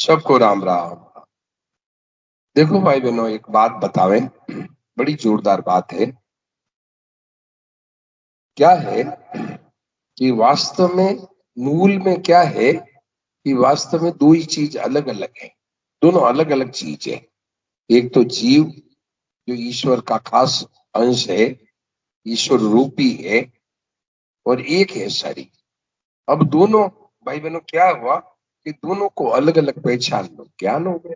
सबको राम राम। देखो भाई बहनों, एक बात बतावे, बड़ी जोरदार बात है। क्या है कि वास्तव में, मूल में क्या है कि वास्तव में दो ही चीज अलग अलग है। दोनों अलग अलग चीज है। एक तो जीव जो ईश्वर का खास अंश है, ईश्वर रूपी है, और एक है शरीर। अब दोनों भाई बहनों क्या हुआ कि दोनों को अलग अलग पहचान लो, ज्ञान हो गया,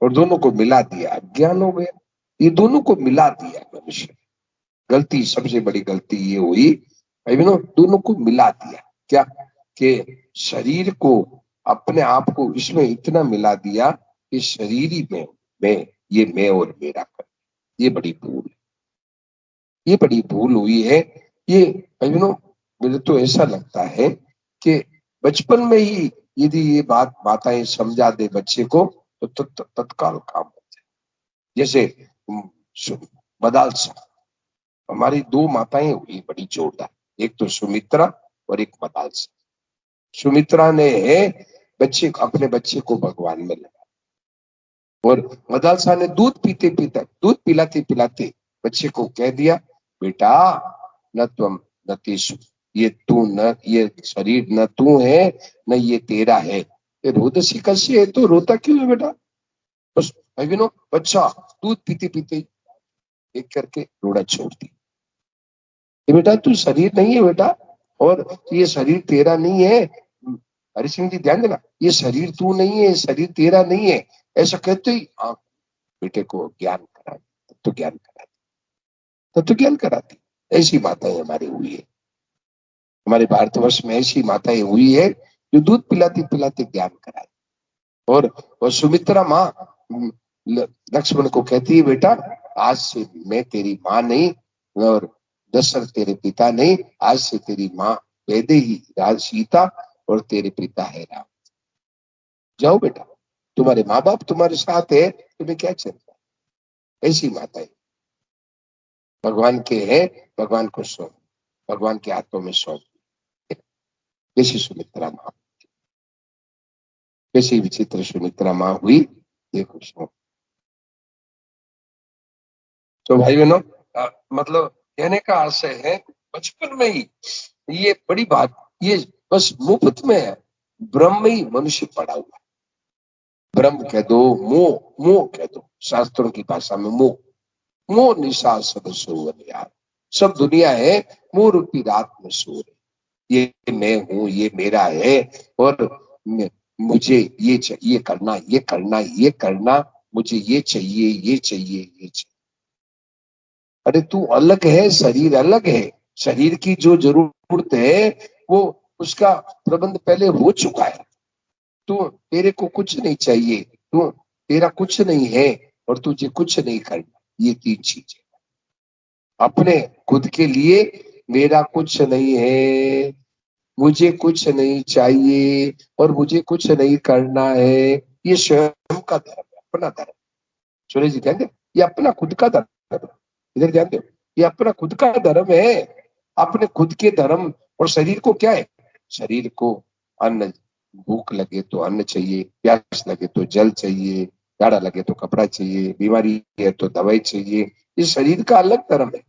और दोनों को मिला दिया, अज्ञान हो गया। ये दोनों को मिला दिया मनुष्य। गलती, सबसे बड़ी गलती ये हुई भाई बहनों, दोनों को मिला दिया। क्या कि शरीर को, अपने आप को इसमें इतना मिला दिया कि शरीर ही में मैं, ये मैं और मेरा कर। ये बड़ी भूल, ये बड़ी भूल हुई है। ये भाई बहनों, मुझे तो ऐसा लगता है कि बचपन में ही यदि ये बात माताएं समझा दे बच्चे को तो तत्काल काम हो जाए। जैसे मदालसा, हमारी दो माताएं हुई बड़ी जोरदार, एक तो सुमित्रा और एक मदालसा। सुमित्रा ने बच्चे, अपने बच्चे को भगवान में लगा, और मदालसा ने दूध पीते पीते, दूध पिलाते पिलाते बच्चे को कह दिया, बेटा न तुम न तीसु, ये तू न, ये शरीर न तू है न ये तेरा है। ये रोदसी कैसी है, तो रोता क्यों है बेटा? बस भाई बहनों, बच्चा दूध पीते पीते एक करके रोना छोड़ दी। बेटा तू शरीर नहीं है बेटा, और ये शरीर तेरा नहीं है। हरि सिंह जी ध्यान देना, ये शरीर तू नहीं है, शरीर तेरा नहीं है। ऐसा कहते ही बेटे को ज्ञान करा, तत्व ज्ञान करा, तत्व ज्ञान कराती। ऐसी माताएं हमारी हुई है, हमारे भारतवर्ष में ऐसी माताएं हुई है जो दूध पिलाते पिलाते ज्ञान कराती। और सुमित्रा माँ लक्ष्मण को कहती है, बेटा आज से मैं तेरी माँ नहीं, और दशरथ तेरे पिता नहीं, आज से तेरी माँ वैदेही राज सीता और तेरे पिता है राम। जाओ बेटा, तुम्हारे माँ बाप तुम्हारे साथ है, तुम्हें क्या चिंता। ऐसी माताएं भगवान के है, भगवान को सौंप, भगवान के हाथों में सौंप। जैसी सुमित्रा माँ, कैसी विचित्र सुमित्रा माँ हुई, देखो सौंप। तो भाई बहनों, मतलब कहने का आशय है, बचपन में ही ये बड़ी बात, ये बस मुफ्त में है। ब्रह्म ही मनुष्य पड़ा हुआ, ब्रह्म कह दो, मोह, मोह कह दो, शास्त्रों की भाषा में मोह। मोह निशा सब सोवर यार, सब दुनिया है मोह रूपी रात में सो रहे। ये मैं हूं, ये मेरा है, और मुझे ये चाहिए करना, ये करना, ये करना, मुझे ये चाहिए, ये चाहिए, ये चाहिए। अरे तू अलग है, शरीर अलग है। शरीर की जो जरूरत है वो, उसका प्रबंध पहले हो चुका है। तू, तेरे को कुछ नहीं चाहिए, तू, तेरा कुछ नहीं है, और तुझे कुछ नहीं करना। ये तीन चीजें अपने खुद के लिए, मेरा कुछ नहीं है, मुझे कुछ नहीं चाहिए, और मुझे कुछ नहीं करना है। ये स्वयं का धर्म है, अपना धर्म। सुरेश जी ध्यान दे, ये अपना खुद का धर्म है। इधर ध्यान दो, ये अपना खुद का धर्म है। अपने खुद के धर्म। और शरीर को क्या है? शरीर को अन्न, भूख लगे तो अन्न चाहिए, प्यास लगे तो जल चाहिए, जाड़ा लगे तो कपड़ा चाहिए, बीमारी है तो दवाई चाहिए। ये शरीर का अलग धर्म है।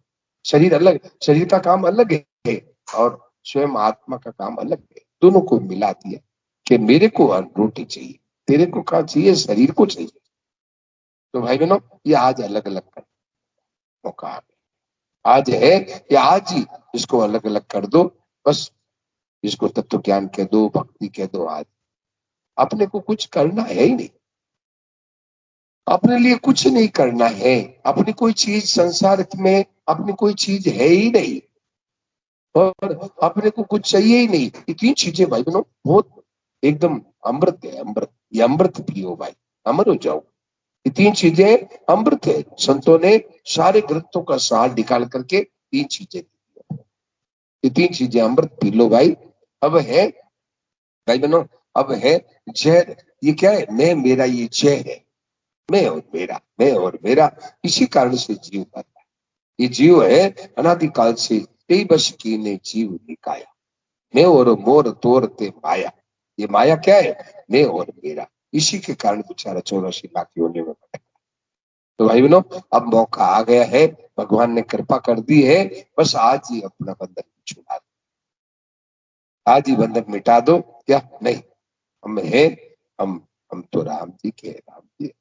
शरीर अलग, शरीर का काम अलग है, और स्वयं आत्मा का काम अलग है। दोनों को मिला दिया कि मेरे को रोटी चाहिए, तेरे को कहा चाहिए, शरीर को चाहिए। तो भाई बहनों, ये आज अलग अलग कर मौका आज है कि आज ही इसको अलग अलग कर दो। बस इसको तत्व ज्ञान कह दो, भक्ति कह दो। आज अपने को कुछ करना है ही नहीं, अपने लिए कुछ नहीं करना है। अपनी कोई चीज संसार में, अपनी कोई चीज है ही नहीं, और अपने को कुछ चाहिए ही नहीं। ये तीन चीजें भाई बहनों बहुत एकदम अमृत है, अमृत। ये अमृत पियो भाई, अमर हो जाओ। ये तीन चीजें अमृत है। संतों ने सारे ग्रंथों का सार निकाल करके तीन चीजें, ये तीन चीजें अमृत पी लो भाई। अब है भाई बहनों, अब है जहर। ये क्या है? मैं मेरा, ये जहर है। मैं और मेरा, मैं और मेरा, इसी कारण से जीव बनता है। ये जीव है अनादिकाल से, तेई बस की ने जीव निकाया, मैं और मोर तोरते माया। ये माया क्या है? मैं और मेरा। इसी के कारण बेचारा 84 लाख योनि में भटक। तो भाई बहनों, अब मौका आ गया है, भगवान ने कृपा कर दी है, बस आज ही अपना बंधन छुड़ा दो, आज ही बंधन मिटा दो। क्या नहीं, हम है, हम हम तो राम जी के हैं, राम जी।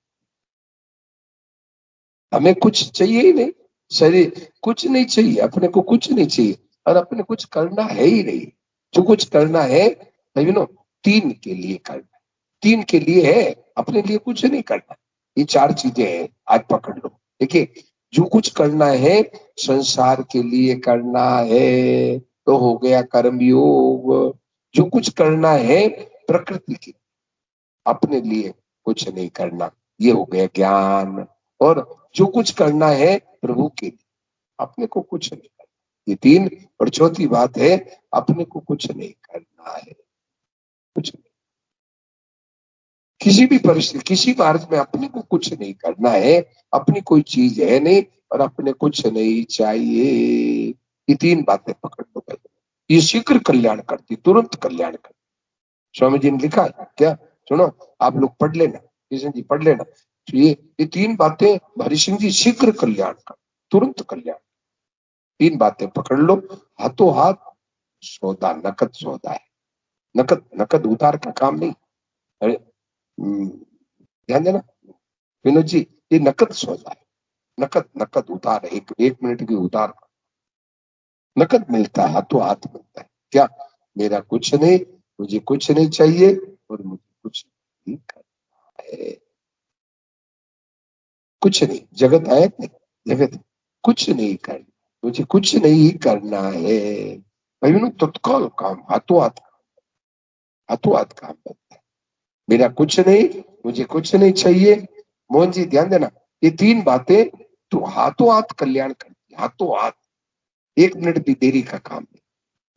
हमें कुछ चाहिए ही नहीं, शरीर कुछ नहीं चाहिए, अपने को कुछ नहीं चाहिए, और अपने कुछ करना है ही नहीं। जो कुछ करना है भाई बहनों, तीन के लिए करना, तीन के लिए है, अपने लिए कुछ नहीं करना। ये चार चीजें हैं, आज पकड़ लो। देखिए, जो कुछ करना है संसार के लिए करना है तो हो गया कर्मयोग। जो कुछ करना है प्रकृति के, अपने लिए कुछ नहीं करना, ये हो गया ज्ञान। और जो कुछ करना है प्रभु के लिए, अपने को कुछ नहीं करना, ये तीन। और चौथी बात है, अपने को कुछ नहीं करना है, कुछ नहीं। किसी भी परिस्थिति, किसी मार्ग में अपने को कुछ नहीं करना है, अपनी कोई चीज है नहीं, और अपने कुछ नहीं चाहिए। ये तीन बातें पकड़ लो भाई, ये शीघ्र कल्याण करती, तुरंत कल्याण करती। स्वामी जी ने लिखा है क्या, सुनो, आप लोग पढ़ लेना, किशन जी पढ़ लेना। तो ये तीन बातें हरि सिंह जी शीघ्र कल्याण कर, तुरंत कल्याण। तीन बातें पकड़ लो, हाथों हाथ सौदा, नकद सौदा है। नकद नकद उधार का काम नहीं। अरे ध्यान देना विनोद जी, ये नकद सौदा है, नकद नकद उधार है, एक मिनट की उधार नकद मिलता है, हाथों हाथ मिलता है। क्या, मेरा कुछ नहीं, मुझे कुछ नहीं चाहिए, और मुझे कुछ नहीं करना है, कुछ नहीं। जगत है नहीं, जगत कुछ नहीं करना, मुझे कुछ नहीं करना है भाई बहनों। तत्काल काम, हाथों हाथ, हाथों हाथ काम बनता है। मेरा कुछ नहीं, मुझे कुछ नहीं चाहिए। मोहन जी ध्यान देना, ये तीन बातें तो हाथों हाथ कल्याण करती, हाथों हाथ। एक मिनट भी देरी का काम नहीं,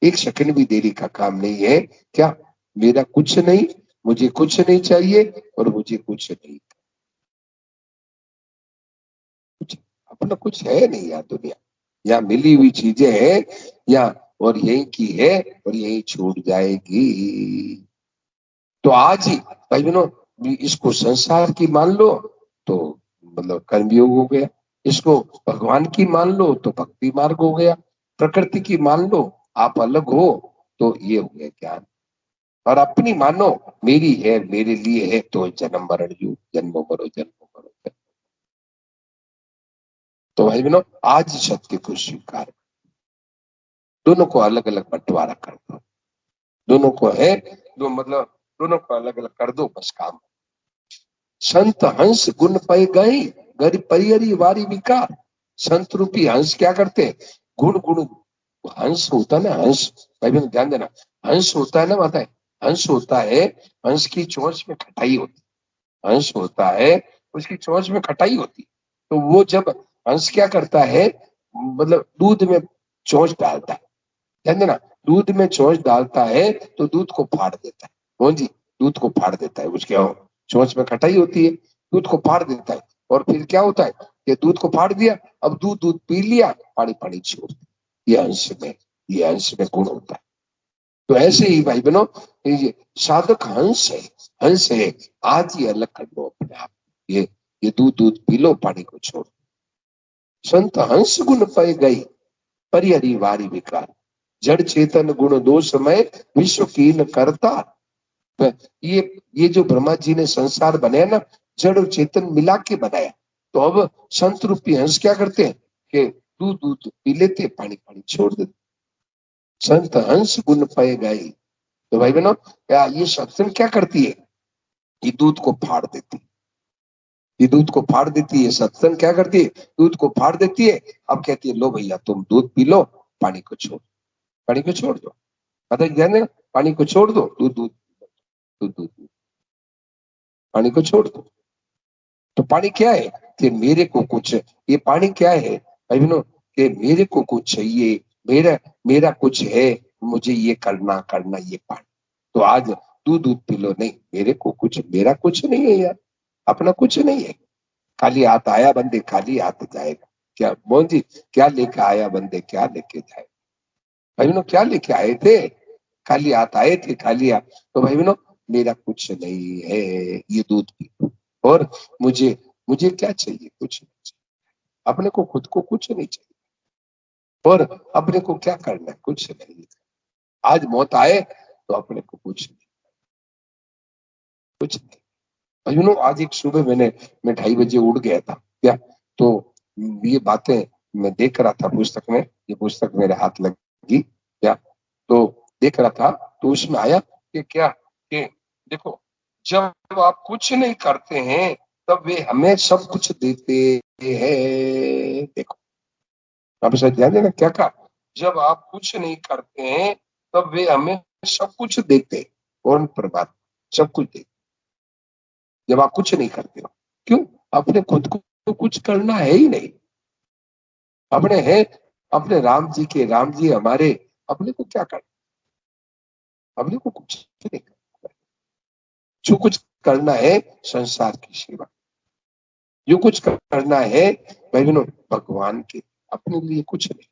एक सेकंड भी देरी का काम नहीं है। क्या, मेरा कुछ नहीं, मुझे कुछ नहीं चाहिए, और मुझे कुछ नहीं, कुछ अपना कुछ है नहीं यार दुनिया, या मिली हुई चीजें हैं, या और यही की है, और यही छूट जाएगी। तो आज ही भाई बहनों, इसको संसार की मान लो तो मतलब कर्मयोग हो गया, इसको भगवान की मान लो तो भक्ति मार्ग हो गया, प्रकृति की मान लो आप अलग हो तो ये हो गया ज्ञान, और अपनी मानो मेरी है, मेरे लिए है, तो जन्म मरण यू, जन्मों मरो जन्मों मरो जन्म। तो भाई बहनों, आज सत्य को स्वीकार, दोनों को अलग अलग बंटवारा कर दो, दोनों को है, दो मतलब दोनों को अलग अलग कर दो, बस काम। संत हंस गुण पै गई, गरी परियरी वारी विकार। संत रूपी हंस क्या करते हैं, गुण गुण, हंस होता है ना, हंस भाई बहन ध्यान देना, हंस होता है ना माता है, हंस होता है, हंस की चोंच में खटाई होती, हंस होता है उसकी चोंच में खटाई होती। तो वो जब हंस क्या करता है, मतलब दूध में चोंच डालता है, ध्यान देना, दूध में चोंच डालता है तो दूध को फाड़ देता है। मोहन जी, दूध को फाड़ देता है, उसके चोंच में खटाई होती है, दूध को फाड़ देता है। और फिर क्या होता है, ये दूध को फाड़ दिया, अब दूध दूध पी लिया, पानी पानी छोड़ दिया। ये अंश में, ये अंश में गुण होता है। तो ऐसे ही भाई बहनों, ये साधक हंस है, हंस है। आज ही अलग कर लो अपने आप, ये दूध दूध पी लो, पानी को छोड़। संत हंस गुण पाए गई, परिहरी वारी विकार। जड़ चेतन गुण दो समय, विश्व कीन करता। ये ये जो ब्रह्मा जी ने संसार बनाया ना, जड़ और चेतन मिला के बनाया। तो अब संत रूपी हंस क्या करते हैं कि दूध दूध पी लेते, पानी पानी छोड़ देते। संत हंस गुण पाए गई। तो भाई बहनों, क्या ये सत्संग क्या करती है, ये दूध को फाड़ देती, ये दूध को फाड़ देती है। सत्संग क्या करती है, दूध को फाड़ देती है। अब कहती है, लो भैया तुम दूध पी लो, पानी को छोड़, पानी को छोड़ दो, मतलब ध्यान देना, पानी को छोड़ दो, दूध दूध दूध दूध दूध, पानी को छोड़ दो। तो पानी क्या है कि मेरे को कुछ, ये पानी क्या है भाई बहनों, कि मेरे को कुछ चाहिए, मेरा मेरा कुछ है, मुझे ये करना करना ये पानी। तो आज दूध दूध पी लो, नहीं मेरे को कुछ, मेरा कुछ नहीं है यार, अपना कुछ नहीं है। खाली हाथ आया बंदे, खाली हाथ जाएगा। क्या मोहन जी, क्या लेके आया बंदे, क्या लेके जाएगा। भाई बहनों, क्या लेके आए थे, खाली हाथ आए थे, खाली हाथ। तो भाई बहनों, मेरा कुछ नहीं है, ये दूध पी लो। और मुझे मुझे क्या चाहिए? कुछ नहीं चाहिए। अपने को खुद को कुछ नहीं चाहिए। और अपने को क्या करना है? कुछ नहीं। आज मौत आए तो अपने को कुछ नहीं, कुछ नहीं। यू नो, आज एक सुबह मैं 2:30 बजे उठ गया था क्या, तो ये बातें मैं देख रहा था पुस्तक में, ये पुस्तक मेरे हाथ लगी क्या, तो देख रहा था, तो उसमें आया कि क्या, कि देखो, जब आप कुछ नहीं करते हैं तब वे हमें सब कुछ देते हैं। देखो, आप इसे ध्यान देना, क्या कहा? जब आप कुछ नहीं करते हैं तब वे हमें सब कुछ देते, और प्रभात सब कुछ देते, जब आप कुछ नहीं करते हो। क्यों? अपने खुद को कुछ करना है ही नहीं। अपने हैं अपने राम जी के, राम जी हमारे, अपने को क्या करना? अपने को कुछ नहीं करना। जो कुछ करना है संसार की सेवा, जो कुछ करना है भाई बहनों भगवान के, अपने लिए कुछ नहीं।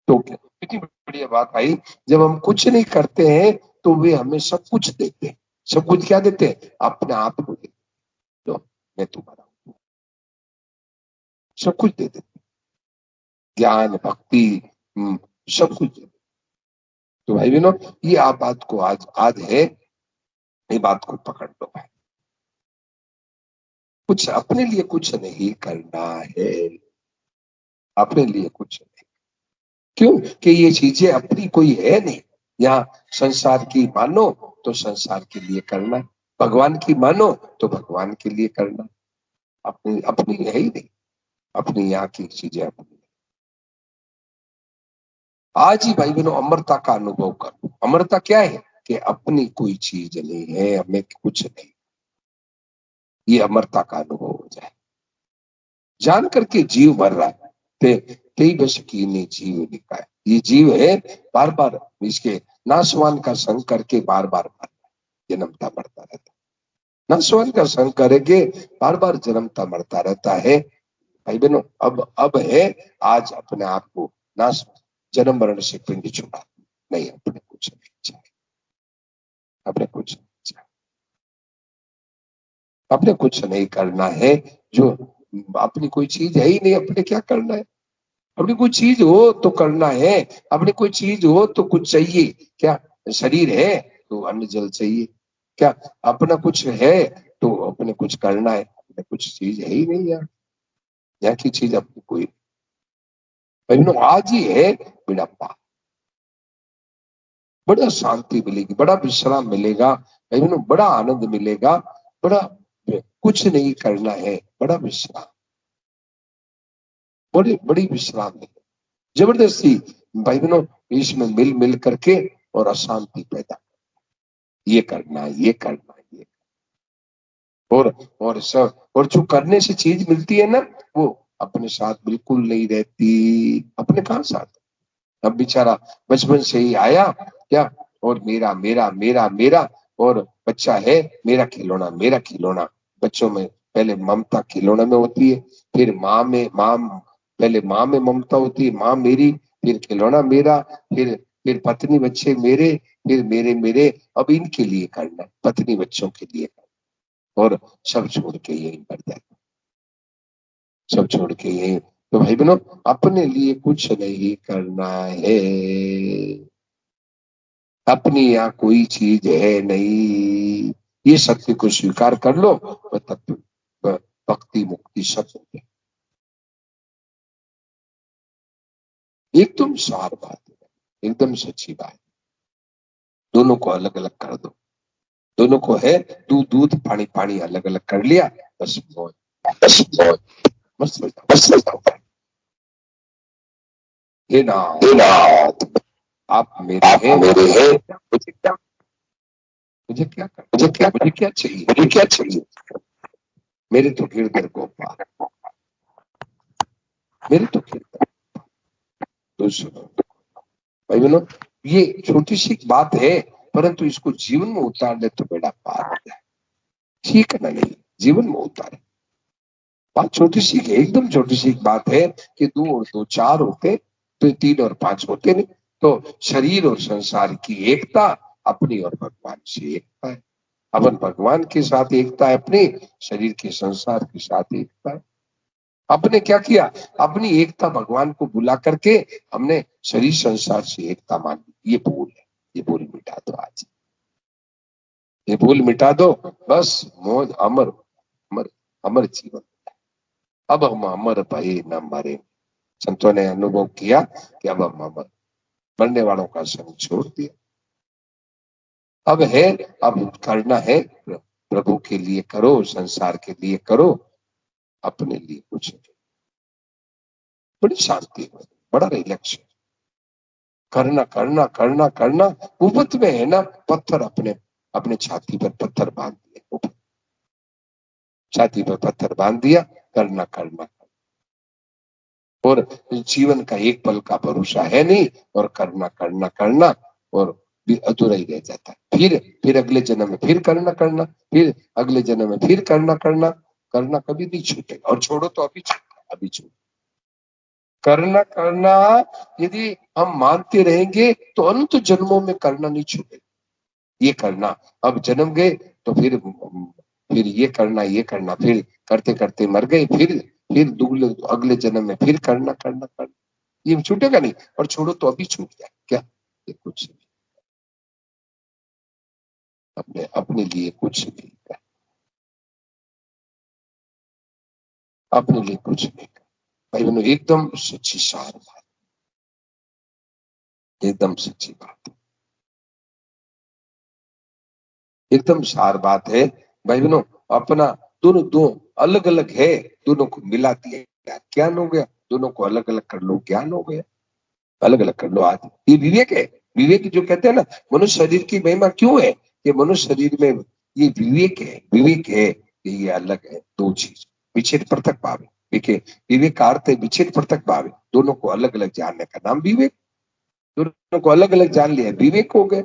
तो कितनी बढ़िया बात आई, जब हम कुछ नहीं करते हैं तो वे हमें सब कुछ देते हैं। सब कुछ क्या देते हैं? अपने आप को देते हैं। तो मैं तुम्हारा हूं, सब कुछ दे देते, ज्ञान भक्ति, सब कुछ दे। तो भाई बहनों, ये आप बात को आज आज है, ये बात को पकड़ लो भाई। कुछ अपने लिए कुछ नहीं करना है, अपने लिए कुछ नहीं। क्यों? कि ये चीजें अपनी कोई है नहीं। यहाँ संसार की मानो तो संसार के लिए करना, भगवान की मानो तो भगवान के लिए करना, अपनी अपनी है ही नहीं। अपनी यहाँ की चीजें अपनी। आज ही भाई बहनों अमरता का अनुभव करो। अमरता क्या है? कि अपनी कोई चीज नहीं है, हमें कुछ नहीं। ये अमरता का अनुभव हो जाए। जान करके जीव मर रहा है, ते बस कीने जीव निकाय। ये जीव है, बार बार इसके नासवान का संग करके बार बार जन्मता मरता रहता है। नासवान का संग करके बार बार जन्मता मरता रहता है। भाई बहनों, अब है आज अपने आप को नाश, जन्म मरण से पिंड छुड़ा। नहीं, अपने कुछ नहीं चाहिए, अपने कुछ नहीं चाहिए, अपने कुछ नहीं करना है। जो अपनी कोई चीज है ही नहीं, अपने क्या करना है? अपनी कोई चीज हो तो करना है, अपनी कोई चीज हो तो कुछ चाहिए क्या? शरीर है तो अन्न जल चाहिए क्या? अपना कुछ है तो अपने कुछ करना है, अपने कुछ चीज है ही नहीं यार। यहाँ की चीज अपनी कोई, भाई आज ही है बुढ़ापा, बड़ा शांति मिलेगी, बड़ा विश्राम मिलेगा, भाई बड़ा आनंद मिलेगा, बड़ा कुछ नहीं करना है, बड़ा विश्राम, बड़ी बड़ी विश्राम मिलेगा। जबरदस्ती भाई बहनों इसमें मिल मिल करके और अशांति पैदा, ये करना, ये करना, ये, और सब, और जो करने से चीज मिलती है ना, वो अपने साथ बिल्कुल नहीं रहती। अपने कहाँ साथ? अब बेचारा बचपन से ही आया क्या, और मेरा मेरा मेरा मेरा, और बच्चा है मेरा खिलौना मेरा खिलौना। बच्चों में पहले ममता खिलौना में होती है, फिर माँ, पहले माँ में ममता होती है, माँ मेरी, फिर खिलौना मेरा, फिर पत्नी बच्चे मेरे, फिर मेरे मेरे। अब इनके लिए करना है, पत्नी बच्चों के लिए करना, और सब छोड़ के यही मर जाता, सब छोड़ के यही। तो भाई बहनों, अपने लिए कुछ नहीं करना है, अपनी यहाँ कोई चीज है नहीं। ये सत्य को स्वीकार कर लो, वह तत्व भक्ति मुक्ति सब हो गया। एकदम सार बात है, एकदम सच्ची बात। दोनों को अलग अलग कर दो, दोनों को है दूध दूध पानी पानी अलग अलग कर लिया, बस मौज, बस मौज, मस्त हो जाओ, बस हो जाओ। हे नाथ, आप मेरे हैं, मेरे हैं, मुझे क्या, मुझे क्या कर, मुझे क्या चाहिए, मुझे क्या चाहिए? मेरे तो गिरधर गोपाल, मेरे तो गिरधर। तो सुनो भाई बहनों, ये छोटी सी बात है, परंतु इसको जीवन में उतारने तो बड़ा पार है। ठीक है ना? नहीं, जीवन में उतारे। बात छोटी सी है, एकदम छोटी सी बात है कि 2 और 2 4 होते तो 3 और 5 होते नहीं। तो शरीर और संसार की एकता, अपनी और भगवान से एकता है। अपन भगवान के साथ एकता है, अपने शरीर के संसार के साथ एकता है। आपने क्या किया, अपनी एकता भगवान को बुला करके हमने शरीर संसार से एकता मान ली। ये भूल है, ये भूल मिटा दो आज, ये भूल मिटा दो। बस मौज अमर अमर अमर जीवन। अब हम अमर भय न मरे। संतों ने अनुभव किया कि अब हम अमर, मरने वालों का संग छोड़ दिया। अब है, अब करना है प्रभु के लिए करो, संसार के लिए करो, अपने लिए कुछ नहीं। बड़ी शांति है, बड़ा रिलैक्स। करना करना करना करना, मुफ्त में है ना। पत्थर अपने अपने छाती पर पत्थर बांध दिए, छाती पर पत्थर बांध दिया, करना करना। और जीवन का एक पल का भरोसा है नहीं, और करना करना करना, और भी अधूरा ही रह जाता है। फिर अगले जन्म में फिर करना करना, फिर अगले जन्म में फिर करना करना। करना कभी नहीं छूटेगा, और छोड़ो तो अभी छूट, अभी छूट। करना करना यदि हम मानते रहेंगे तो अनंत जन्मों में करना नहीं छूटेगा। ये करना, अब जन्म गए तो फिर ये करना, फिर करते करते मर गए, फिर दुगले अगले जन्म में फिर करना करना करना। ये छूटेगा नहीं, और छोड़ो तो अभी छूट जाए क्या। ये कुछ नहीं, अपने अपने लिए कुछ नहीं, अपने लिए कुछ नहीं। भाई बहनों, एकदम सच्ची सार बात, एकदम सच्ची बात, एकदम सार बात है। भाई बहनों, अपना दोनों दो अलग अलग है, दोनों को मिला दिया ज्ञान हो गया। दोनों को अलग अलग कर लो, ज्ञान हो गया। अलग अलग कर लो आज। ये विवेक है। विवेक जो कहते हैं ना, मनुष्य शरीर की महिमा क्यों है, ये मनुष्य शरीर में ये विवेक है। विवेक है कि ये अलग है, दो चीज विच्छेद पृथक भाव है। देखिए, विवेक का अर्थ है विच्छेद पृथक भाव है। दोनों को अलग अलग जानने का नाम विवेक। दोनों को अलग अलग जान लिया, विवेक हो गए।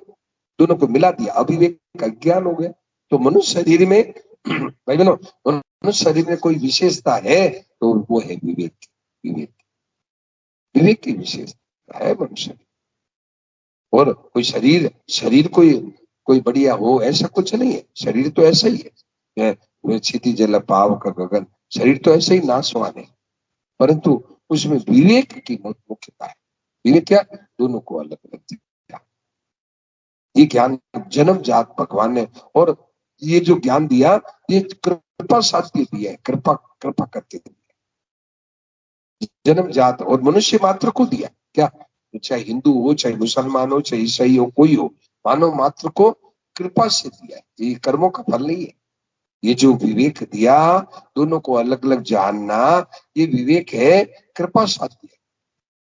दोनों को मिला दिया, अविवेक का ज्ञान हो गया। तो मनुष्य शरीर में भाई बहनों, मनुष्य शरीर में कोई विशेषता है तो वो है विवेक। विवेक, विवेक की विशेषता है मनुष्य। और कोई शरीर शरीर कोई कोई बढ़िया हो ऐसा कुछ नहीं है। शरीर तो ऐसा ही है, क्षिति जल पाव का गगन। शरीर तो ऐसे ही नाशवान है, परंतु उसमें विवेक की बहुत मुख्यता है। विवेक क्या, दोनों को अलग अलग दिया। ये ज्ञान जन्म जात भगवान ने, और ये जो ज्ञान दिया, ये कृपा साथ के दिया है। कृपा कृपा करके दिया, जन्म जात और मनुष्य मात्र को दिया। क्या, चाहे हिंदू हो, चाहे मुसलमान हो, चाहे ईसाई हो, कोई हो, मानव मात्र को कृपा से दिया है। ये कर्मों का फल नहीं है। ये जो विवेक दिया, दोनों को अलग अलग जानना, ये विवेक है। कृपा साथ दिया,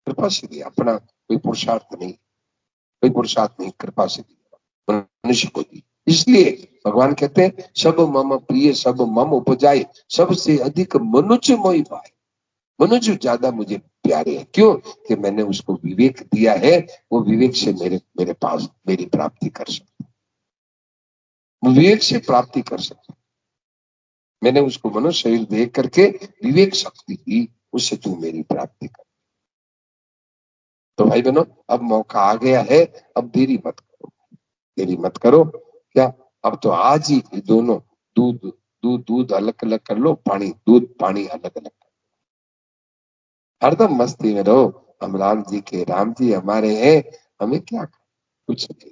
कृपा से दिया, अपना कोई पुरुषार्थ नहीं, कोई पुरुषार्थ नहीं, कृपा से दिया, मनुष्य को दी। इसलिए भगवान कहते हैं, सब मम प्रिय सब मम उपजाए, सबसे अधिक मनुष्य मोहि पाए। मनुष्य ज्यादा मुझे प्यारे है। क्यों, कि मैंने उसको विवेक दिया है। वो विवेक से मेरे मेरे पास मेरी प्राप्ति कर सकता, विवेक से प्राप्ति कर सकता। मैंने उसको मनुष्य शरीर देख करके विवेक शक्ति दी, उससे तू मेरी प्राप्ति कर। तो भाई बहनों, अब मौका आ गया है, अब देरी मत करो, देरी मत करो। क्या, अब तो आज ही दोनों दूध दूध दूध अलग अलग कर लो, पानी दूध पानी अलग अलग। हरदम मस्ती में रहो, हम राम जी के, राम जी हमारे हैं, हमें क्या कुछ नहीं।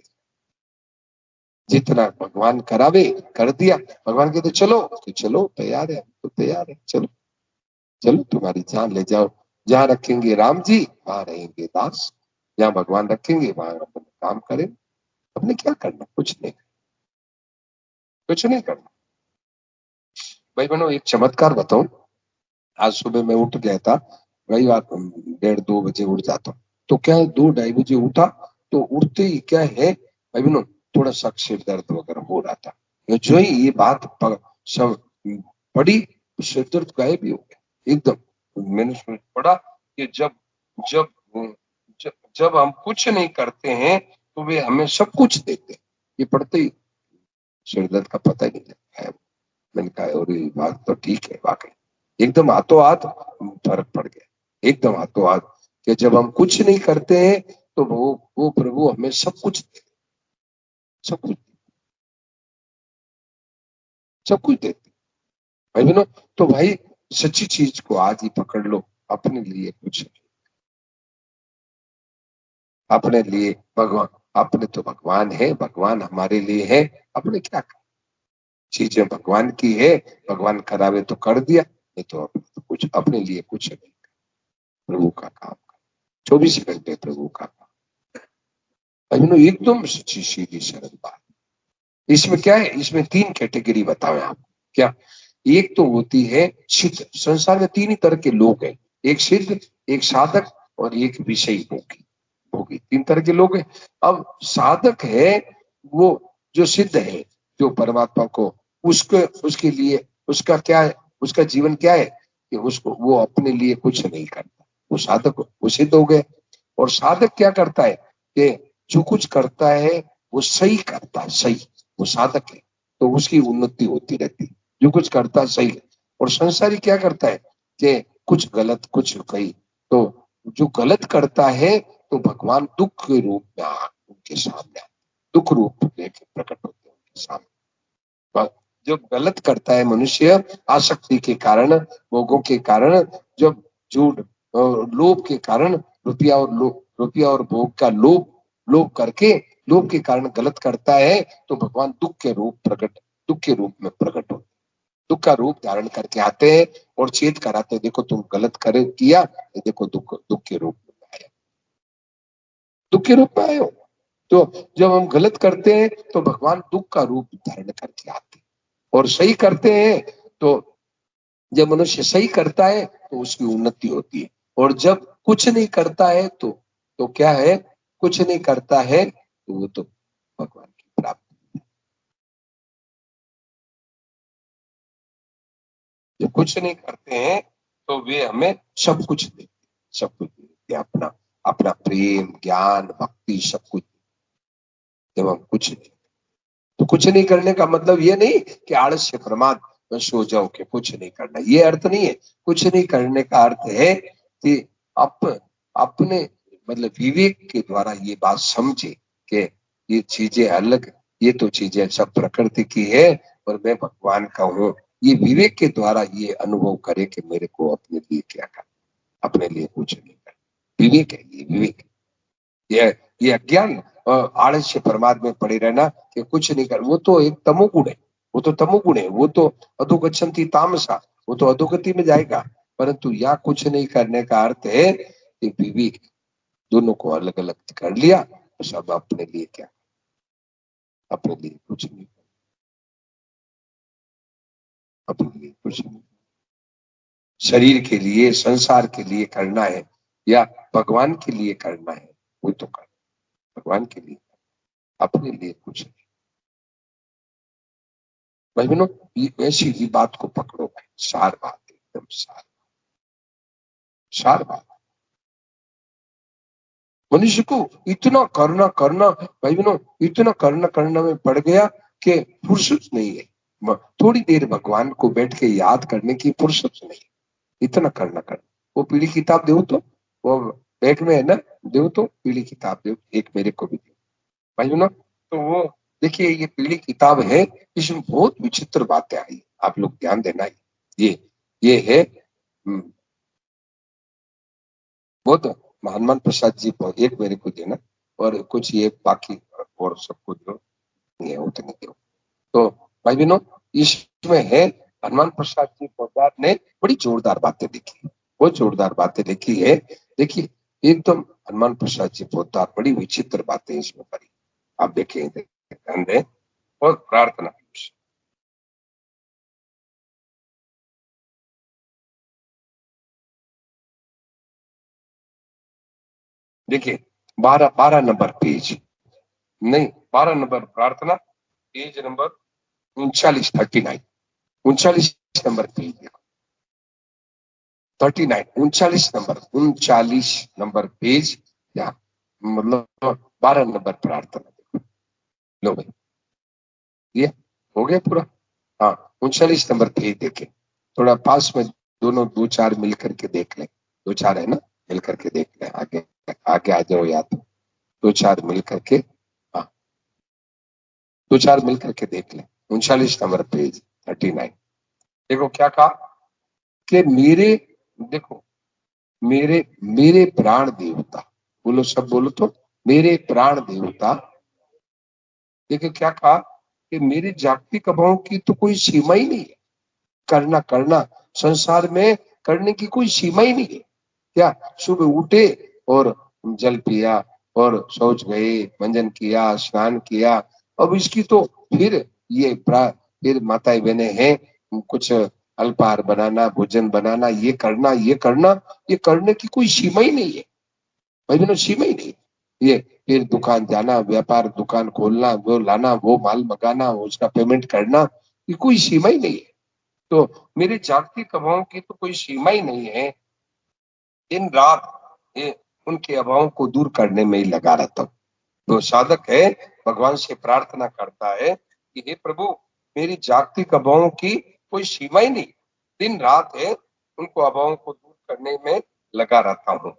जितना भगवान करावे कर दिया। भगवान कहते चलो तो चलो, तैयार है, तो तैयार है, चलो चलो, तुम्हारी जान ले जाओ। जहां रखेंगे राम जी वहां रहेंगे दास। जहां भगवान रखेंगे वहां अपन काम करें। हमने क्या करना, कुछ नहीं, कुछ नहीं करना। भाई बहनों, एक चमत्कार बताऊं। आज सुबह मैं उठ गया था, वही बात, 1:30-2 बजे उठ जाता हूँ। तो क्या है, 2-2:30 बजे उठा, तो उठते ही क्या है भाई बहनों, थोड़ा सा सिर दर्द वगैरह हो रहा था। जो ही ये बात सब पड़ी, सिर दर्द गायब ही हो गया एकदम। मैंने पढ़ा कि जब जब जब जब हम कुछ नहीं करते हैं तो वे हमें सब कुछ देते हैं। ये पढ़ते ही सिर दर्द का पता ही नहीं लगता है। मैंने कहा, और ये बात तो ठीक है, वाकई एकदम हाथों हाथ फर्क पड़ गया, एकदम हाथों हाथ। कि जब हम कुछ नहीं करते हैं तो वो प्रभु हमें सब कुछ देते। सब कुछ, सब कुछ देती भाई बहनों। तो भाई सच्ची चीज को आज ही पकड़ लो, अपने लिए कुछ, अपने लिए भगवान, अपने तो भगवान है, भगवान हमारे लिए है, अपने क्या कर, चीजें भगवान की है, भगवान करावे तो कर दिया, नहीं तो अपने तो कुछ, अपने लिए कुछ नहीं, प्रभु का काम, 24 घंटे प्रभु का काम। भाई एकदम सच्ची सीधी सरल बात। इसमें क्या है, इसमें 3 कैटेगरी बताओ आप क्या। एक तो होती है सिद्ध, संसार में 3 ही तरह के लोग हैं, एक सिद्ध, एक साधक और एक विषयी भोगी। भोगी 3 तरह के लोग हैं। अब साधक है वो जो सिद्ध है, जो परमात्मा को, उसको, उसके लिए उसका क्या है, उसका जीवन क्या है कि उसको, वो अपने लिए कुछ नहीं करता, वो साधक, वो सिद्ध हो गए। और साधक क्या करता है कि जो कुछ करता है वो सही करता है, सही, वो साधक है, तो उसकी उन्नति होती रहती है, जो कुछ करता है सही है। और संसारी क्या करता है कि कुछ गलत, कुछ कही, तो जो गलत करता है तो भगवान दुख के रूप में उनके सामने, दुख रूप लेके प्रकट होते हैं उनके सामने। जो गलत करता है मनुष्य, आसक्ति के कारण, भोगों के कारण, जब झूठ और लोभ के कारण, रुपया और रुपया और भोग का लोभ, लोभ करके, लोभ के कारण गलत करता है, तो भगवान दुख के रूप प्रकट, दुख के रूप में प्रकट होते, दुख का रूप धारण करके आते हैं और चेत कराते हैं, देखो तुम गलत करे किया, देखो दुख, दुख के रूप में आया, दुख के रूप में आए हो। तो जब हम गलत करते हैं तो भगवान दुख का रूप धारण करके आते हैं, और सही करते हैं तो, जब मनुष्य सही करता है तो उसकी उन्नति होती है। और जब कुछ नहीं करता है तो क्या है, कुछ नहीं करता है तो वो तो भगवान की प्राप्ति। जब कुछ नहीं करते हैं तो वे हमें सब कुछ देते, सब कुछ देते, अपना, अपना प्रेम, ज्ञान, भक्ति, सब कुछ। जब हम कुछ नहीं, तो कुछ नहीं करने का मतलब ये नहीं कि आलस्य प्रमाद में सो जाओ, कि कुछ नहीं करना, ये अर्थ नहीं है। कुछ नहीं करने का अर्थ है कि अप, अपने, मतलब विवेक के द्वारा ये बात समझे कि ये चीजें अलग, ये तो चीजें सब प्रकृति की है और मैं भगवान का हूँ। ये विवेक के द्वारा ये अनुभव करे कि मेरे को अपने लिए क्या करना, अपने लिए कुछ नहीं करना। विवेक है ये, विवेक। ये ये अज्ञान और आलस्य प्रमाद में पड़े रहना कि कुछ नहीं कर, वो तो एक तमोगुण है, वो तो तमोगुण है, वो तो अधोगच्छन्ति तामसा, वो तो अधोगति में जाएगा। परंतु या कुछ नहीं करने का अर्थ है कि विवेक, दोनों को अलग अलग कर लिया, तो सब अपने लिए क्या, अपने लिए कुछ नहीं, अपने लिए कुछ नहीं, शरीर के लिए, संसार के लिए करना है या भगवान के लिए करना है, वो तो कर, भगवान के लिए, अपने लिए कुछ नहीं। भाई बहनों, ऐसी ही बात को पकड़ो भाई, सार बात, एकदम सार, सार बात। मनुष्य को इतना करना करना, भाई बहनों, इतना करना करना में पड़ गया कि फुर्सत नहीं है, थोड़ी देर भगवान को बैठ के याद करने की फुर्सत नहीं, इतना करना करना। वो पीली किताब दो तो, वो बैग में है ना, दो तो पीली किताब दो, एक मेरे को भी दो भाई बहनों। तो वो देखिए, ये पीली किताब है, इसमें बहुत विचित्र बातें आई, आप लोग ध्यान देना। ये है, बहुत, हनुमान प्रसाद जी को एक मेरे को देना, और कुछ ये बाकी और सबको दो, ये उतने दो। तो भाई बहनों, इसमें है, हनुमान प्रसाद जी पोदार ने बड़ी जोरदार बातें लिखी, बहुत जोरदार बातें लिखी है। देखिए, एकदम हनुमान प्रसाद जी पोदार, बड़ी विचित्र बातें इसमें करी, आप देखें, ध्यान दें, बहुत प्रार्थना। देखिए, 12 12 नंबर पेज, नहीं, 12 नंबर प्रार्थना, पेज नंबर 39, 39, 39 नंबर पेज देखो, 39, 39 नंबर, 39 नंबर पेज, या मतलब 12 नंबर प्रार्थना देखो। लो भाई, ये हो गया पूरा। हाँ, 39 नंबर पेज देखे, थोड़ा पास में दोनों, दो चार मिल करके देख लें, दो चार है ना, मिल करके देख लें, आगे आगे आ जाओ, या तो दो चार मिल करके। हाँ, दो चार मिलकर के देख लें। 39 नंबर पेज 39। देखो क्या कहा कि मेरे, देखो मेरे मेरे प्राण देवता, बोलो सब बोलो तो, मेरे प्राण देवता। देखो क्या कहा कि मेरी जागतिक अभाव की तो कोई सीमा ही नहीं है। करना करना संसार में करने की कोई सीमा ही नहीं है। क्या सुबह उठे और जल पिया और शौच गए, मंजन किया, स्नान किया। अब इसकी तो फिर ये फिर माताएं बहनें हैं, कुछ अल्पाहार बनाना, भोजन बनाना, ये करना, ये करने की कोई सीमा ही नहीं है भाई बहनों, सीमा ही नहीं। ये फिर दुकान जाना, व्यापार दुकान खोलना, वो लाना, वो माल मंगाना, उसका पेमेंट करना, ये कोई सीमा ही नहीं है। तो मेरे जागतिक अभावों की तो कोई सीमा ही नहीं है। दिन रात ये उनके अभावों को दूर करने में ही लगा रहता हूँ। जो साधक है भगवान से प्रार्थना करता है कि हे प्रभु, मेरी जागतिक अभावों की कोई सीमा ही नहीं, दिन रात है उनको अभावों को दूर करने में लगा रहता हूँ।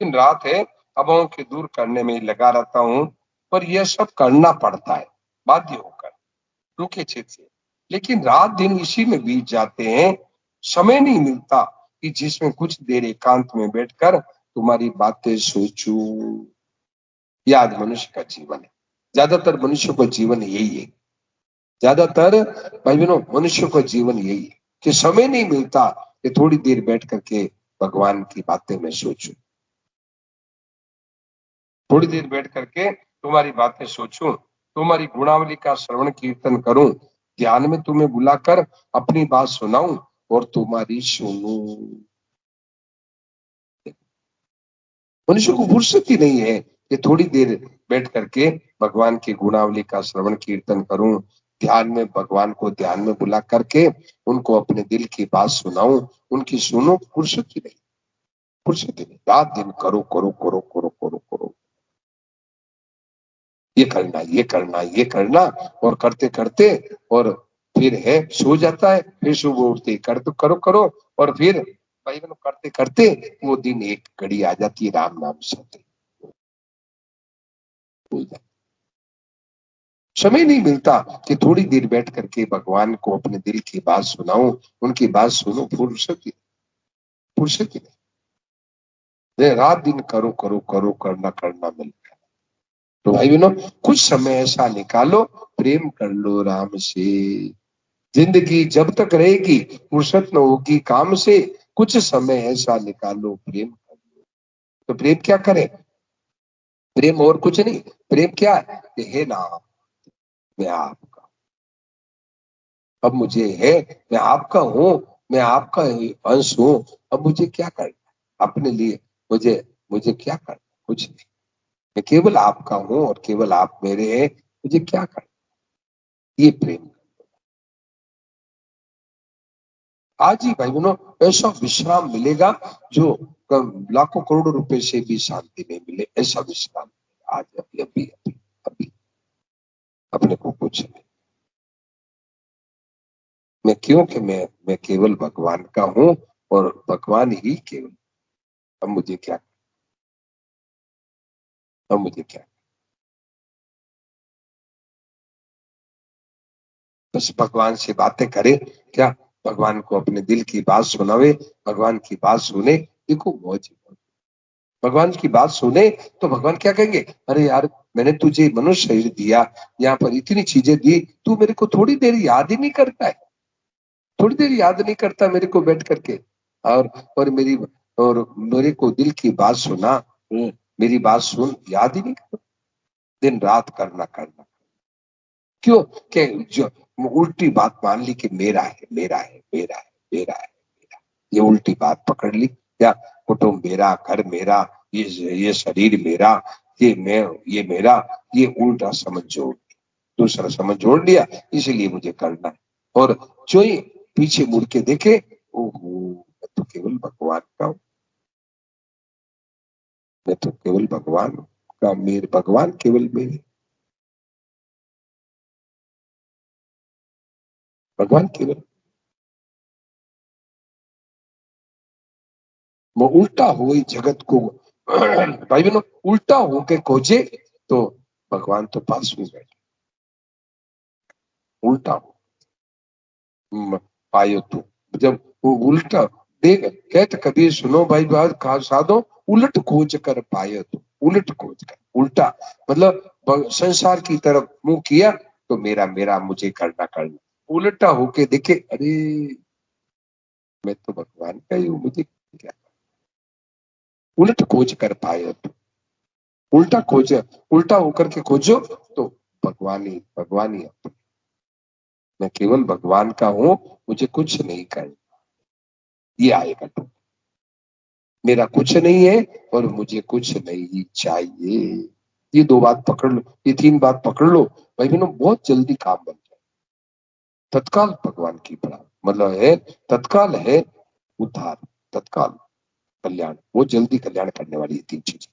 दिन रात है अभावों के दूर करने में लगा रहता हूँ, पर यह सब करना पड़ता है बाध्य होकर, रूखे चित से। लेकिन रात दिन इसी में बीत जाते हैं, समय नहीं मिलता कि जिसमें कुछ देर एकांत में बैठकर तुम्हारी बातें सोचूं। यह आज मनुष्य का जीवन है। ज्यादातर मनुष्य का जीवन यही है। ज्यादातर भाई बहनों मनुष्य का जीवन यही है कि समय नहीं मिलता कि थोड़ी देर बैठ करके भगवान की बातें में सोचूं, थोड़ी देर बैठ करके तुम्हारी बातें सोचूं, तुम्हारी गुणावली का श्रवण कीर्तन करूं, ध्यान में तुम्हें बुलाकर अपनी बात सुनाऊं और तुम्हारी सुनूं। मनुष्य को फुर्सत ही नहीं है कि थोड़ी देर बैठ करके भगवान की गुणावली का श्रवण कीर्तन करूं, ध्यान में भगवान को ध्यान में बुला करके उनको अपने दिल की बात सुनाऊं, उनकी सुनो। फुर्सत ही नहीं, फुर्सत ही नहीं। रात दिन करो करो करो करो करो करो, ये करना ये करना ये करना, और करते करते और फिर है सो जाता है, फिर सुबह उठते कर तो करो करो, और फिर भाई बहनों करते करते वो दिन एक घड़ी आ जाती है, राम नाम सत्य भूल जाते। समय नहीं मिलता कि थोड़ी देर बैठ करके भगवान को अपने दिल की बात सुनाऊं, उनकी बात सुनो। फुर्सत ही, फुर्सत ही नहीं। रात दिन करो करो करो, करना करना मिलता है। तो भाई बहनों कुछ समय ऐसा निकालो, प्रेम कर लो राम से। जिंदगी जब तक रहेगी फुर्सत न होगी काम से, कुछ समय ऐसा निकालो प्रेम कर लो। तो प्रेम क्या करे? प्रेम और कुछ नहीं, प्रेम क्या है कि हे नाम, मैं आपका, अब मुझे है, मैं आपका हूं, मैं आपका अंश हूं, अब मुझे क्या करना अपने लिए? मुझे मुझे क्या करना? कुछ नहीं, मैं केवल आपका हूं और केवल आप मेरे हैं, मुझे क्या करना? ये प्रेम। आज ही भाई बहनों ऐसा विश्राम मिलेगा जो लाखों करोड़ों रुपए से भी शांति नहीं मिले, ऐसा विश्राम आज अभी अभी अभी अभी अपने को कुछ नहीं। मैं क्यों कि मैं केवल भगवान का हूं और भगवान ही केवल। अब मुझे क्या, अब मुझे क्या, बस भगवान से बातें करे क्या, भगवान को अपने दिल की बात सुनावे, भगवान की बात सुने। देखो मौज, भगवान की बात सुने तो भगवान क्या कहेंगे? अरे यार, मैंने तुझे मनुष्य शरीर दिया, यहाँ पर इतनी चीजें दी, तू मेरे को थोड़ी देर याद ही नहीं करता है, थोड़ी देर याद नहीं करता मेरे को बैठ करके। और और मेरी और मेरे को दिल की बात सुना, मेरी बात सुन, याद ही नहीं करता। दिन रात करना करना, क्यों? कि जो उल्टी बात मान ली कि मेरा है मेरा है मेरा है मेरा है मेरा, ये उल्टी बात पकड़ ली। क्या? कुटुंब मेरा, घर मेरा, ये शरीर मेरा, ये मैं, ये मेरा, ये उल्टा समझ जोड़, दूसरा समझ जोड़ लिया, इसीलिए मुझे करना है। और जो ही पीछे मुड़ के देखे, ओहो, मैं तो केवल भगवान का हूं, मैं तो केवल भगवान का, मेरे भगवान केवल मेरे, भगवान केवल। वो उल्टा हो जगत को भाई बहनों, उल्टा होके खोजे तो भगवान तो पास में बैठे। उल्टा हो पायो तू। जब वो उल्टा देख कहते कबीर सुनो भाई बात कहा साधो, उलट खोज कर पायो तू। उलट खोज कर, उल्टा मतलब संसार की तरफ मुंह किया तो मेरा मेरा मुझे करना करना, उल्टा होके देखे अरे मैं तो भगवान का ही हूं, मुझे क्या। उलट खोज कर पायो तू, उल्टा खोज, उल्टा होकर के खोजो तो भगवान ही है। मैं केवल भगवान का हूं, मुझे कुछ नहीं करना, ये आएगा तो। मेरा कुछ नहीं है और मुझे कुछ नहीं चाहिए। ये दो बात पकड़ लो, ये तीन बात पकड़ लो भाई बहनों, बहुत जल्दी काम बन जाए। तत्काल भगवान की बड़ा मतलब है, तत्काल है उद्धार, तत्काल कल्याण, वो जल्दी कल्याण करने वाली ये तीन चीजें।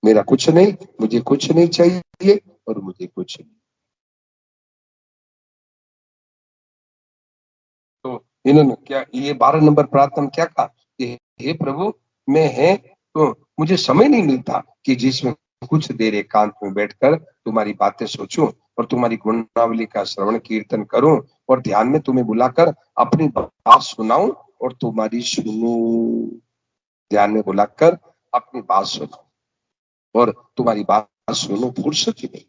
मेरा कुछ नहीं, मुझे कुछ नहीं चाहिए और मुझे कुछ नहीं। तो इन्होंने क्या ये 12 नंबर प्रार्थना क्या कहा कि हे प्रभु मैं है तो मुझे समय नहीं मिलता कि जिसमें कुछ देर एकांत में बैठकर तुम्हारी बातें सोचूं और तुम्हारी गुणावली का श्रवण कीर्तन करूं और ध्यान में तुम्हें बुलाकर अपनी बात सुनाऊं और तुम्हारी सुनूं। ध्यान में बुलाकर अपनी बात सुनाऊं और तुम्हारी बात सुनूं, फुर्सत ही नहीं।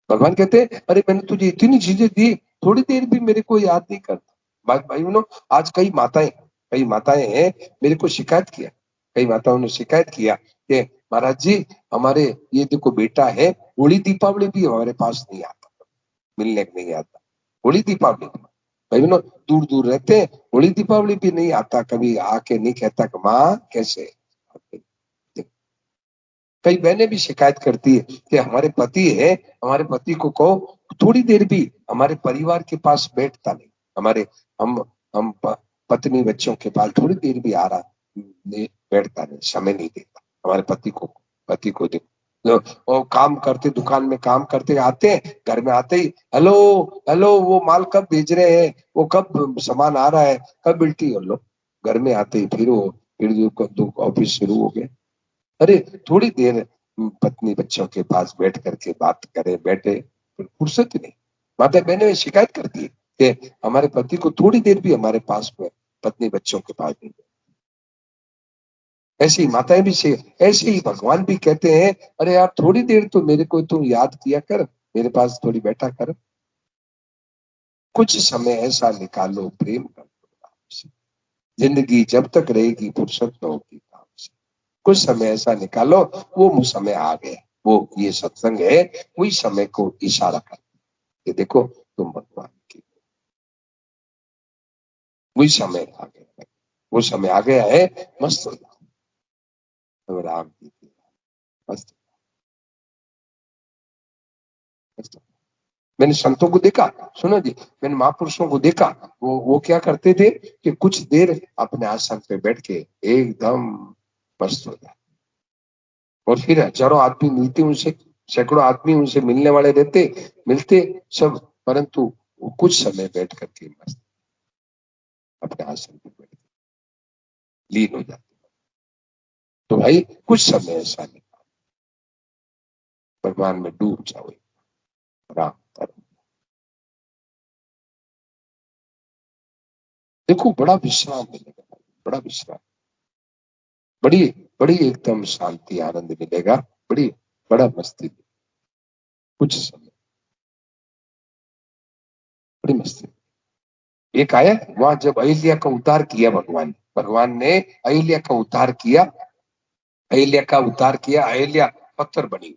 भगवान कहते हैं अरे मैंने तुझे इतनी चीजें दी, थोड़ी देर भी मेरे को याद नहीं करता। भाई बहनों, आज कई माताएं हैं मेरे को शिकायत किया, कई माताओं ने शिकायत किया कि महाराज जी हमारे ये देखो बेटा है, होली दीपावली भी हमारे पास नहीं आता, मिलने नहीं आता। होली दीपावली भाई बहनों दूर दूर रहते हैं, होली दीपावली भी नहीं आता, कभी आके नहीं कहता कि माँ कैसे। कई बहनें भी शिकायत करती है कि हमारे पति है, हमारे पति को कहो थोड़ी देर भी हमारे परिवार के पास बैठता नहीं, हमारे हम पत्नी बच्चों के पास थोड़ी देर भी आ रहा नहीं, बैठता नहीं, समय नहीं देता हमारे पति को दे। और काम करते दुकान में काम करते आते हैं, घर में आते ही हेलो हेलो वो माल कब भेज रहे हैं, वो कब सामान आ रहा है, कब बिल्टी हो लो। घर में आते ही फिर ऑफिस शुरू हो गए। अरे थोड़ी देर पत्नी बच्चों के पास बैठ करके बात करे, बैठे फुर्सत ही नहीं। माता बहनें शिकायत करती है कि हमारे पति को थोड़ी देर भी हमारे पास में पत्नी बच्चों के पास नहीं। ऐसी ही माताएं भी से ऐसे ही भगवान भी कहते हैं अरे यार थोड़ी देर तो मेरे को तुम याद किया कर, मेरे पास थोड़ी बैठा कर, कुछ समय ऐसा निकालो प्रेम कर। जिंदगी जब तक रहेगी फुर्सत न होगी काम से, कुछ समय ऐसा निकालो। वो समय आ गए, वो ये सत्संग है, वही समय को इशारा कर ये देखो तुम भगवान की, वही समय आ गया, वो समय आ गया है, मस्त हो जाओ राम जी की, मस्त मस्त। मैंने संतों को देखा, सुनो जी, मैंने महापुरुषों को देखा, वो क्या करते थे कि कुछ देर अपने आसन पे बैठ के एकदम मस्त हो जाए और फिर हजारों आदमी मिलते उनसे, सैकड़ों आदमी उनसे मिलने वाले रहते, मिलते सब, परंतु वो कुछ समय बैठ करके मस्त अपने आसन पर बैठ लीन हो जाते। तो भाई कुछ समय ऐसा नहीं, भगवान में डूब जाओ, राम धर्म। देखो बड़ा विश्राम मिलेगा, बड़ा विश्राम, बड़ी बड़ी एकदम शांति आनंद मिलेगा, बड़ी बड़ा मस्ती, कुछ समय बड़ी मस्ती। एक आया वहां जब अहिल्या का उद्धार किया भगवान ने अहिल्या का उद्धार किया, अहिल्या का उद्धार किया, अहिल्या पत्थर बनी,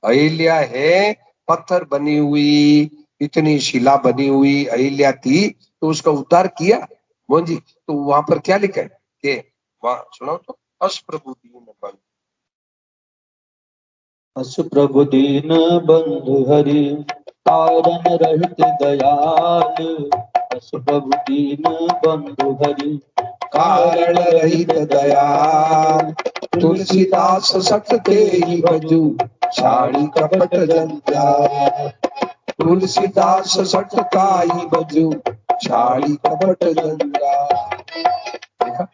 अहिल्या है पत्थर बनी हुई, इतनी शिला बनी हुई अहिल्या थी, तो उसका उद्धार किया मोहन जी। तो वहां पर क्या लिखा है कि वहां सुनाओ तो, अस प्रभु दीन बंधु, अस प्रभु दीन बंधु हरि, कारण रहित दयाल। अस प्रभु दीन बंधु हरि, कारण रहित दयाल। तुलसीदास सत तेहि भजु, छाड़ी कपट जंजाल। तुलसीदास सत काई भजु, छाड़ी कपट जंजाल। देखा,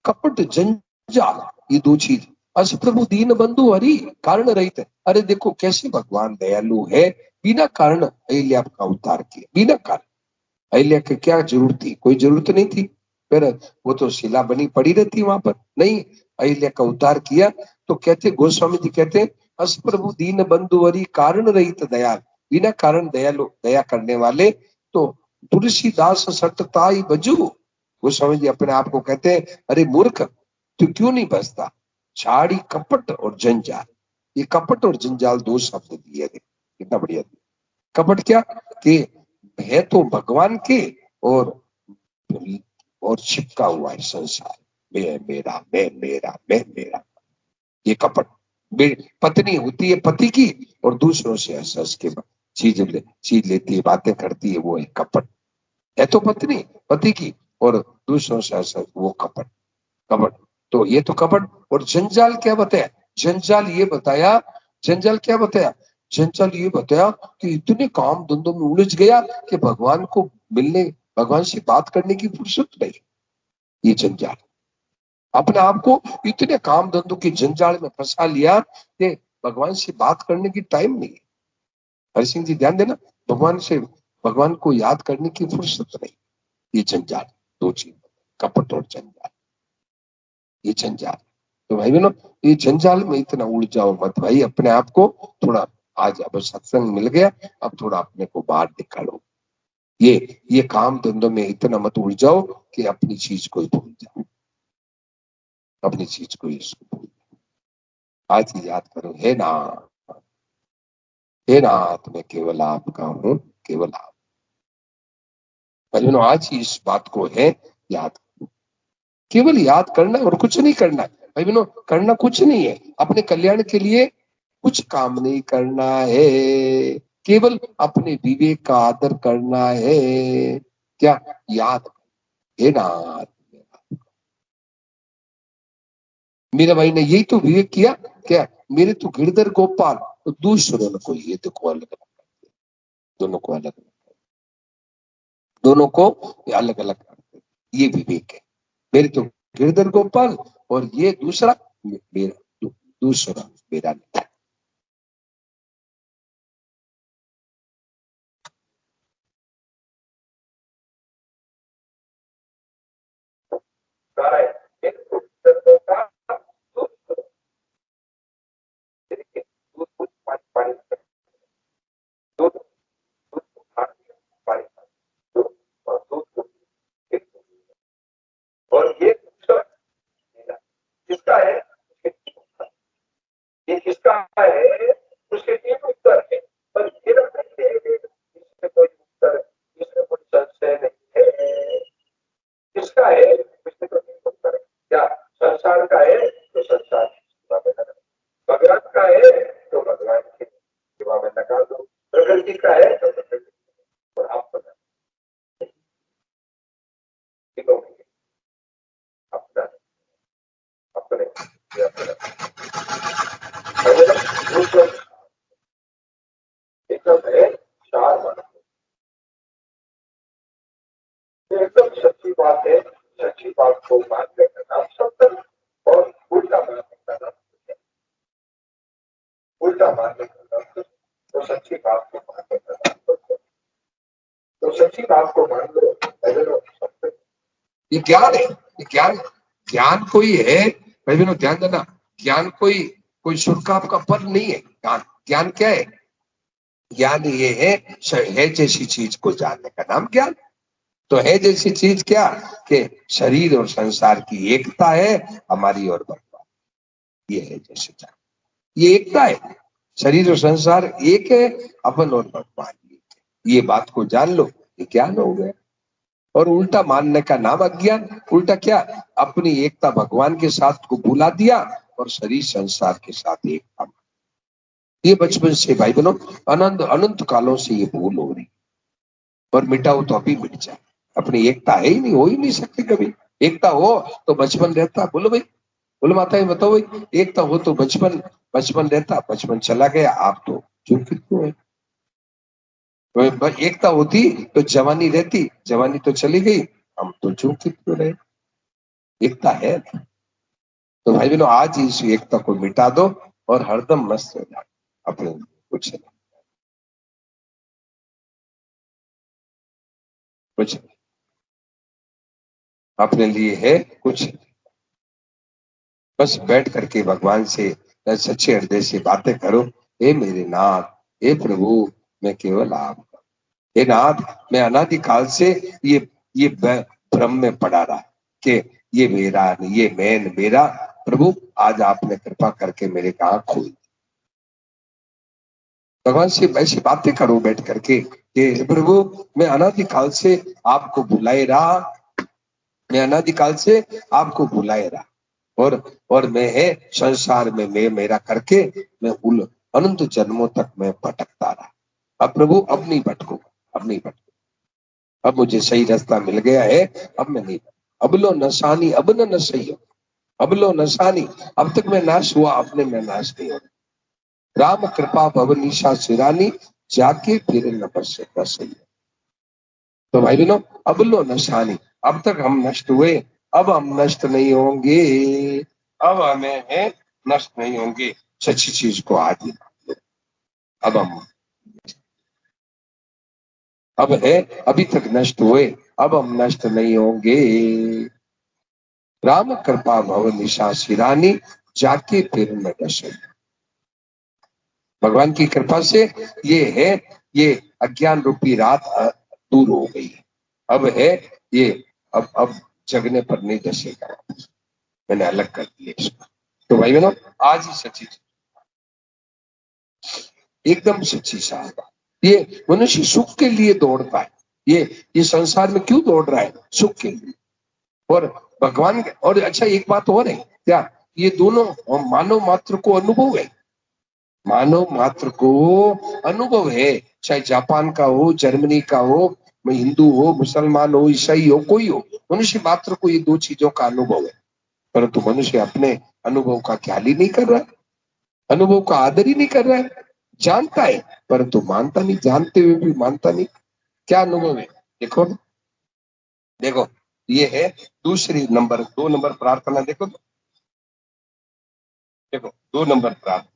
कपट जंजाल, ये दो चीज। अस प्रभु दीन बंधु हरि कारण रहित। अरे देखो कैसे भगवान दयालु है, बिना कारण अहिल्या का उद्धार किया, बिना कारण। अहिल्या की क्या जरूरत थी? कोई जरूरत नहीं थी। फिर वो तो शिला बनी पड़ी रहती वहां पर। नहीं, अहिल्या का उद्धार किया। तो कहते गोस्वामी जी कहते अस प्रभु दीन बंधुवरी कारण रहित दयाल, बिना कारण दयालु दया करने वाले। तो तुलसीदास सटताई बजू, गोस्वामी जी अपने आप को कहते हैं अरे मूर्ख, तू क्यों नहीं बसता? छाड़ी कपट और जंजाल, ये कपट और जंजाल दो शब्द दिए थे, कितना बढ़िया। कपट क्या कि है तो भगवान के, और चिपका हुआ है संसार, मैं मेरा मैं मेरा मैं मेरा, ये कपट। पत्नी होती है पति की और दूसरों से हंस हंस के चीज लेती है, बातें करती है, वो है कपट। है तो पत्नी पति की और दूसरों से हंस वो कपट, कपट। तो ये तो कपट। और जंजाल क्या बताया? जंजाल ये बताया, जंजाल क्या बताया? जंजाल ये बताया कि इतने काम धंधों में उलझ गया कि भगवान को मिलने, भगवान से बात करने की फुर्सत नहीं। ये जंजाल, अपने आप को इतने काम धंधों के जंजाल में फंसा लिया कि भगवान से बात करने की टाइम नहीं। हरि सिंह जी ध्यान देना, भगवान से, भगवान को याद करने की फुर्सत नहीं। ये जंजाल, दो चीज, कपट और जंजाल, ये जंजाल। तो भाई बहनों, ये जंजाल में इतना उड़ जाओ मत भाई, अपने आप को थोड़ा, आज अब सत्संग मिल गया, अब थोड़ा अपने को बाहर निकालो। ये काम धंधों में इतना मत उड़ जाओ कि अपनी चीज को ही भूल जाओ, अपनी चीज को ही भूल जाओ। आज ही याद करो, हे नाथ मैं केवल आपका हूँ, केवल आप। भाई बहनों, आज ही इस बात को है याद, केवल याद करना और कुछ नहीं करना। भाई बहनों, करना कुछ नहीं है, अपने कल्याण के लिए कुछ काम नहीं करना है, केवल अपने विवेक का आदर करना है। क्या? याद, हे नाथ। मेरा भाई ने यही तो विवेक किया, क्या? मेरे तो गिरधर गोपाल, तो दूसरों को ये देखो अलग अलग, दोनों को अलग अलग, दोनों को अलग अलग, ये विवेक है। मेरे तो गिरधर गोपाल और ये दूसरा मेरा, दूसरा मेरा नहीं। और ये किसका है? ये किसका है? उसके तीन उत्तर है, पर ये नहीं है इसमें कोई उत्तर, इसमें कोई संशय नहीं है। किसका है? इसमें तो तीन उत्तर है। क्या? संसार का है तो संसार की सेवा में लगा, भगवान का है तो भगवान की सेवा में लगा दो, प्रकृति का है तो प्रकृति, और आप बता अपना अपने एकदम है चार मन, एकदम सच्ची बात है। सच्ची बात को मानने का नाम सत्य, और उल्टा मानने का नाम, उल्टा मानने का नाम तो सच्ची बात को मानने का नाम सत्य। तो सच्ची बात को मान लो, पहले लो सत्य। ये ज्ञान है, ये ज्ञान, ज्ञान कोई है भाई बहनों, ध्यान देना, ज्ञान कोई कोई शुल्क का आपका पद नहीं है। ज्ञान, ज्ञान क्या है? ज्ञान ये है जैसी चीज को जानने का नाम ज्ञान। तो है जैसी चीज क्या? कि शरीर और संसार की एकता है, हमारी और भगवान, ये है जैसे ज्ञान, ये एकता है, शरीर और संसार एक है, अपन और भगवान एक है। ये बात को जान लो, ये ज्ञान हो गया। और उल्टा मानने का नाम अज्ञान। उल्टा क्या? अपनी एकता भगवान के साथ को भुला दिया और शरीर संसार के साथ एकता। ये बचपन से भाई बहनों, अनंत अनंत कालों से ये भूल हो रही, और मिटाओ तो अभी मिट जाए। अपनी एकता है ही नहीं, हो ही नहीं सकती कभी। एकता हो तो बचपन रहता। बोलो भाई, बोलो माता बताओ भाई, एकता हो तो बचपन, बचपन रहता, बचपन चला गया, आप तो चुप क्यों है? एकता होती तो जवानी रहती, जवानी तो चली गई, हम तो चुप क्यों रहे? एकता है। तो भाई बहनों, आज ही इस एकता को मिटा दो और हरदम मस्त हो जाओ, अपने कुछ नहीं। कुछ नहीं, अपने लिए है कुछ नहीं। बस बैठ करके भगवान से सच्चे हृदय से बातें करो। हे मेरे नाथ, हे प्रभु, मैं केवल आपका, हे नाथ, मैं अनादिकाल से ये भ्रम में पड़ा रहा कि ये मेरा नहीं, ये मैं मेरा। प्रभु आज आपने कृपा करके मेरे आंख खोल। भगवान से ऐसी बातें करो बैठ करके कि प्रभु मैं अनादिकाल से आपको बुलाए रहा, मैं अनादिकाल से आपको बुलाए रहा, और मैं है संसार में मैं मेरा करके मैं उन अनंत जन्मों तक मैं भटकता रहा। अब प्रभु अब नहीं भटकूंगा, अब नहीं भटकूंगा, अब मुझे सही रास्ता मिल गया है, अब मैं नहीं। अब लो नसानी अब न सही हो, अब लो नसानी, अब तक मैं नाश हुआ, अपने में नाश नहीं हो। राम कृपा भवनीशा सिरानी, जाके फिर न सही। तो भाई बहनों, अब लो नशानी, अब तक हम नष्ट हुए, अब हम नष्ट नहीं होंगे, अब हमें है नष्ट नहीं होंगे। सच्ची चीज को आज अब हम अब है, अभी तक नष्ट हुए, अब हम नष्ट नहीं होंगे। राम कृपा भव निशा सिरानी, जाके फिर न डसे। भगवान की कृपा से ये है, ये अज्ञान रूपी रात दूर हो गई है। अब है ये, अब जगने पर नहीं डसेगा, मैंने अलग कर दिया इसको। तो भाई बहनों, आज ही सच्ची, एकदम सच्ची साहब, ये मनुष्य सुख के लिए दौड़ता है, ये संसार में क्यों दौड़ रहा है? सुख के लिए। और भगवान, और अच्छा एक बात और है क्या, ये दोनों मानव मात्र को अनुभव है, मानव मात्र को अनुभव है, चाहे जापान का हो, जर्मनी का हो, हिंदू हो, मुसलमान हो, ईसाई हो, कोई हो, मनुष्य मात्र को ये दो चीजों का अनुभव है। परंतु मनुष्य अपने अनुभव का ख्याल ही नहीं कर रहा है, अनुभव का आदर ही नहीं कर रहा है, जानता है परंतु मानता नहीं, जानते हुए भी मानता नहीं। क्या अनुभव है? देखो ना, देखो ये है दूसरी नंबर, 2 नंबर प्रार्थना, देखो तो, देखो 2 नंबर प्रार्थना,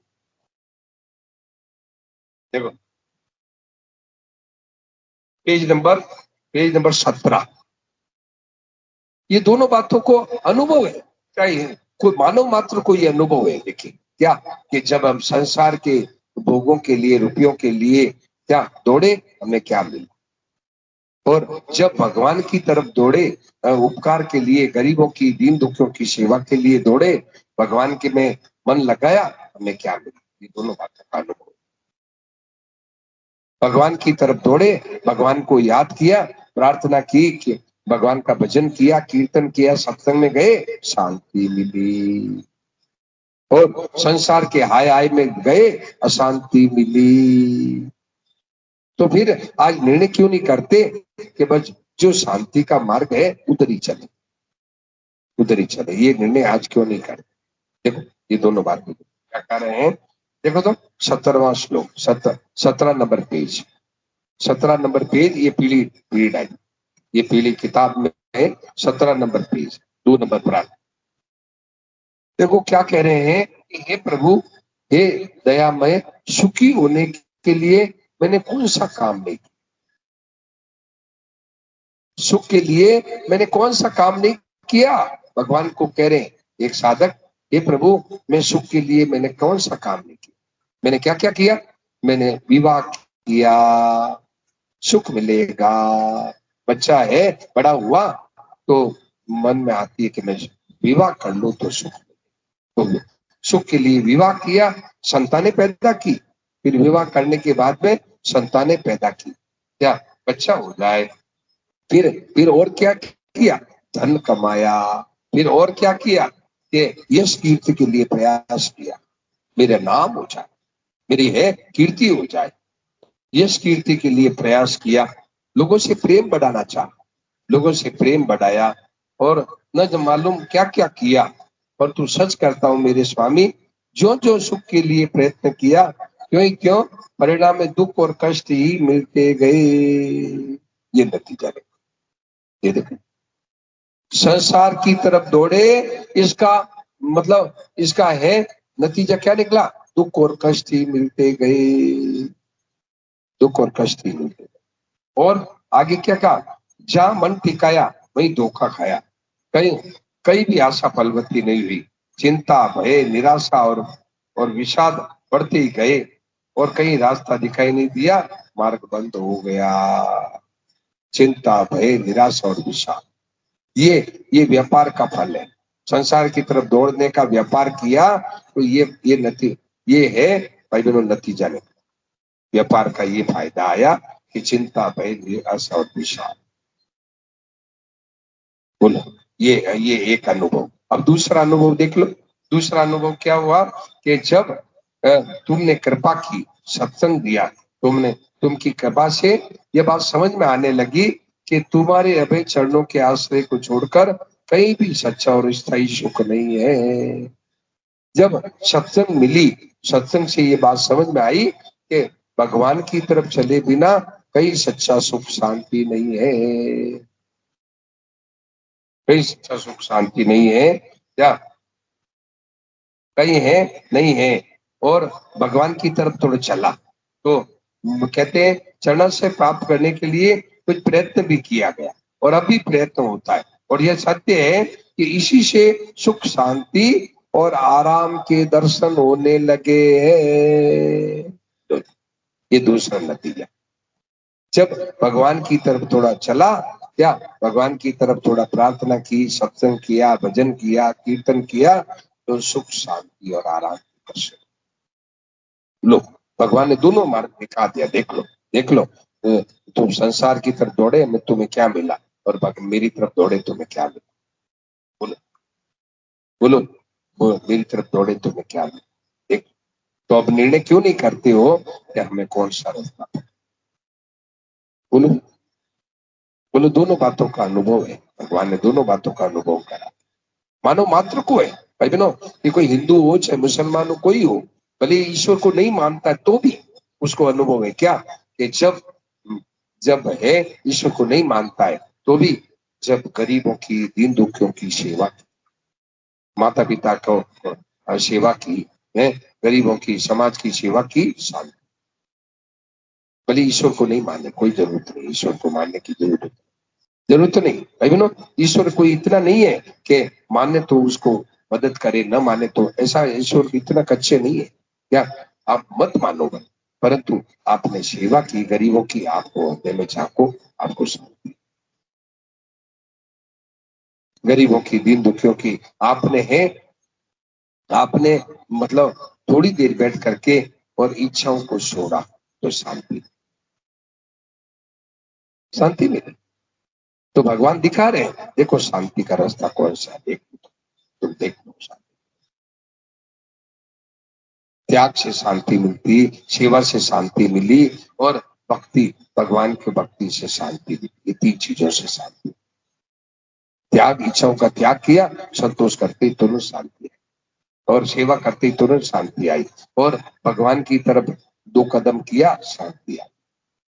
देखो पेज नंबर 17। ये दोनों बातों को अनुभव है, चाहिए कोई मानव मात्र को ये अनुभव है। देखिए क्या, कि जब हम संसार के भोगों के लिए, रुपयों के लिए क्या दौड़े, हमें क्या मिला, और जब भगवान की तरफ दौड़े, उपकार के लिए, गरीबों की, दीन दुखियों की सेवा के लिए दौड़े, भगवान के में मन लगाया, हमें क्या मिला। ये दोनों बातों का अनुभव। भगवान की तरफ दौड़े, भगवान को याद किया, प्रार्थना की, कि भगवान का भजन किया, कीर्तन किया, सत्संग में गए, शांति मिली। और संसार के हाय हाय में गए, अशांति मिली। तो फिर आज निर्णय क्यों नहीं करते कि बस जो शांति का मार्ग है उधर ही चले, उधर ही चले। ये निर्णय आज क्यों नहीं करते? देखो ये दोनों बातें क्या कह रहे हैं, देखो तो 17वां श्लोक, 17 नंबर पेज, 17 नंबर पेज, ये पीली पीली डायरी, ये पीली किताब में है, 17 नंबर पेज, 2 नंबर प्रार्थना। देखो क्या कह रहे हैं कि हे प्रभु, हे दयामय, सुखी होने के लिए मैंने कौन सा काम नहीं किया, सुख के लिए मैंने कौन सा काम नहीं किया। भगवान को कह रहे हैं एक साधक, हे प्रभु, मैं सुख के लिए मैंने कौन सा काम नहीं किया, मैंने क्या क्या किया, मैंने विवाह किया, सुख मिलेगा, बच्चा है बड़ा हुआ तो मन में आती है कि मैं विवाह कर लूं तो सुख, तो सुख के लिए विवाह किया, संतानें पैदा की, फिर विवाह करने के बाद में संतानें पैदा की, क्या बच्चा हो जाए, फिर और क्या किया, धन कमाया, फिर और क्या किया, कि यश कीर्ति के लिए प्रयास किया, मेरा नाम हो जाए, मेरी है कीर्ति हो जाए, यश कीर्ति के लिए प्रयास किया, लोगों से प्रेम बढ़ाना चाहा, लोगों से प्रेम बढ़ाया, और न मालूम क्या क्या किया। पर तू सच करता हूं मेरे स्वामी, जो जो सुख के लिए प्रयत्न किया, क्यों परिणाम में दुख और कष्ट ही मिलते गए। ये नतीजा है, ये देखो संसार की तरफ दौड़े, इसका मतलब इसका है नतीजा क्या निकला, दुख और कष्ट ही मिलते गए, दुख और कष्ट ही मिलते गए। और आगे क्या कहा, जहां मन टिकाया वहीं धोखा खाया। कहीं कहीं भी आशा फलवती नहीं हुई। चिंता, भय, निराशा और विषाद बढ़ते ही गए और कहीं रास्ता दिखाई नहीं दिया, मार्ग बंद हो गया। चिंता, भय, निराशा और विषाद, ये व्यापार का फल है। संसार की तरफ दौड़ने का व्यापार किया तो ये है भाई बहनों नतीजा निकला। व्यापार का ये फायदा आया कि चिंता, भय, निराशा और विषाद। बोलो, ये एक अनुभव। अब दूसरा अनुभव देख लो। दूसरा अनुभव क्या हुआ कि जब तुमने कृपा की, सत्संग दिया, तुमकी कृपा से ये बात समझ में आने लगी कि तुम्हारे अभय चरणों के आश्रय को छोड़कर कहीं भी सच्चा और स्थायी सुख नहीं है। जब सत्संग मिली, सत्संग से ये बात समझ में आई कि भगवान की तरफ चले बिना कहीं सच्चा सुख शांति नहीं है। कहीं सच्चा सुख शांति नहीं है। क्या कहीं है? नहीं है। और भगवान की तरफ थोड़ा चला तो कहते हैं चरण से प्राप्त करने के लिए कुछ प्रयत्न भी किया गया और अभी प्रयत्न होता है। और यह सत्य है कि इसी से सुख शांति और आराम के दर्शन होने लगे हैं। तो ये दूसरा नतीजा, जब भगवान की तरफ थोड़ा चला, क्या भगवान की तरफ थोड़ा प्रार्थना की, सत्संग किया, भजन किया, कीर्तन किया, तो सुख शांति और आराम की दर्शन। लो, भगवान ने दोनों मार्ग दिखा दिया। देख लो, देख लो। तुम संसार की तरफ दौड़े, मैं तुम्हें क्या मिला, और मेरी तरफ दौड़े तुम्हें क्या मिला। बोलो, बोलो, बोलो, मेरी तरफ दौड़े तुम्हें क्या मिला। देख, तो अब निर्णय क्यों नहीं करते हो कि हमें कौन सा रास्ता। बोलो, बोलो, दोनों बातों का अनुभव है। भगवान ने दोनों बातों का अनुभव करा। मानव मात्र को है भाई बहनों, ये कोई हिंदू हो चाहे मुसलमान हो, कोई हो, भले ईश्वर को नहीं मानता तो भी उसको अनुभव है। क्या कि जब जब है ईश्वर को नहीं मानता है तो भी जब गरीबों की, दीन दुखियों की सेवा की, माता पिता को सेवा की है, गरीबों की, समाज की सेवा की, शांति। भले ईश्वर को नहीं मानने, कोई जरूरत नहीं, ईश्वर को मानने की जरूरत नहीं भाई बहनों। ईश्वर कोई इतना नहीं है कि माने तो उसको मदद करे, न माने तो, ऐसा ईश्वर इतना कच्चे नहीं है। क्या आप मत मानो बस, परंतु आपने सेवा की गरीबों की, आपको हृदय में झांको, आपको शांति। गरीबों की, दीन दुखियों की आपने है, आपने मतलब थोड़ी देर बैठ करके और इच्छाओं को छोड़ा तो शांति, शांति मिली। तो भगवान दिखा रहे हैं, देखो शांति का रास्ता कौन सा है, देख तुम देख लो। त्याग से शांति मिलती, सेवा से शांति मिली और भक्ति, भगवान की भक्ति से शांति मिली। ये तीन चीजों से शांति। त्याग, इच्छाओं का त्याग किया, संतोष करते ही तुरंत शांति आई और सेवा करते ही तुरंत शांति आई और भगवान की तरफ दो कदम किया, शांति आई।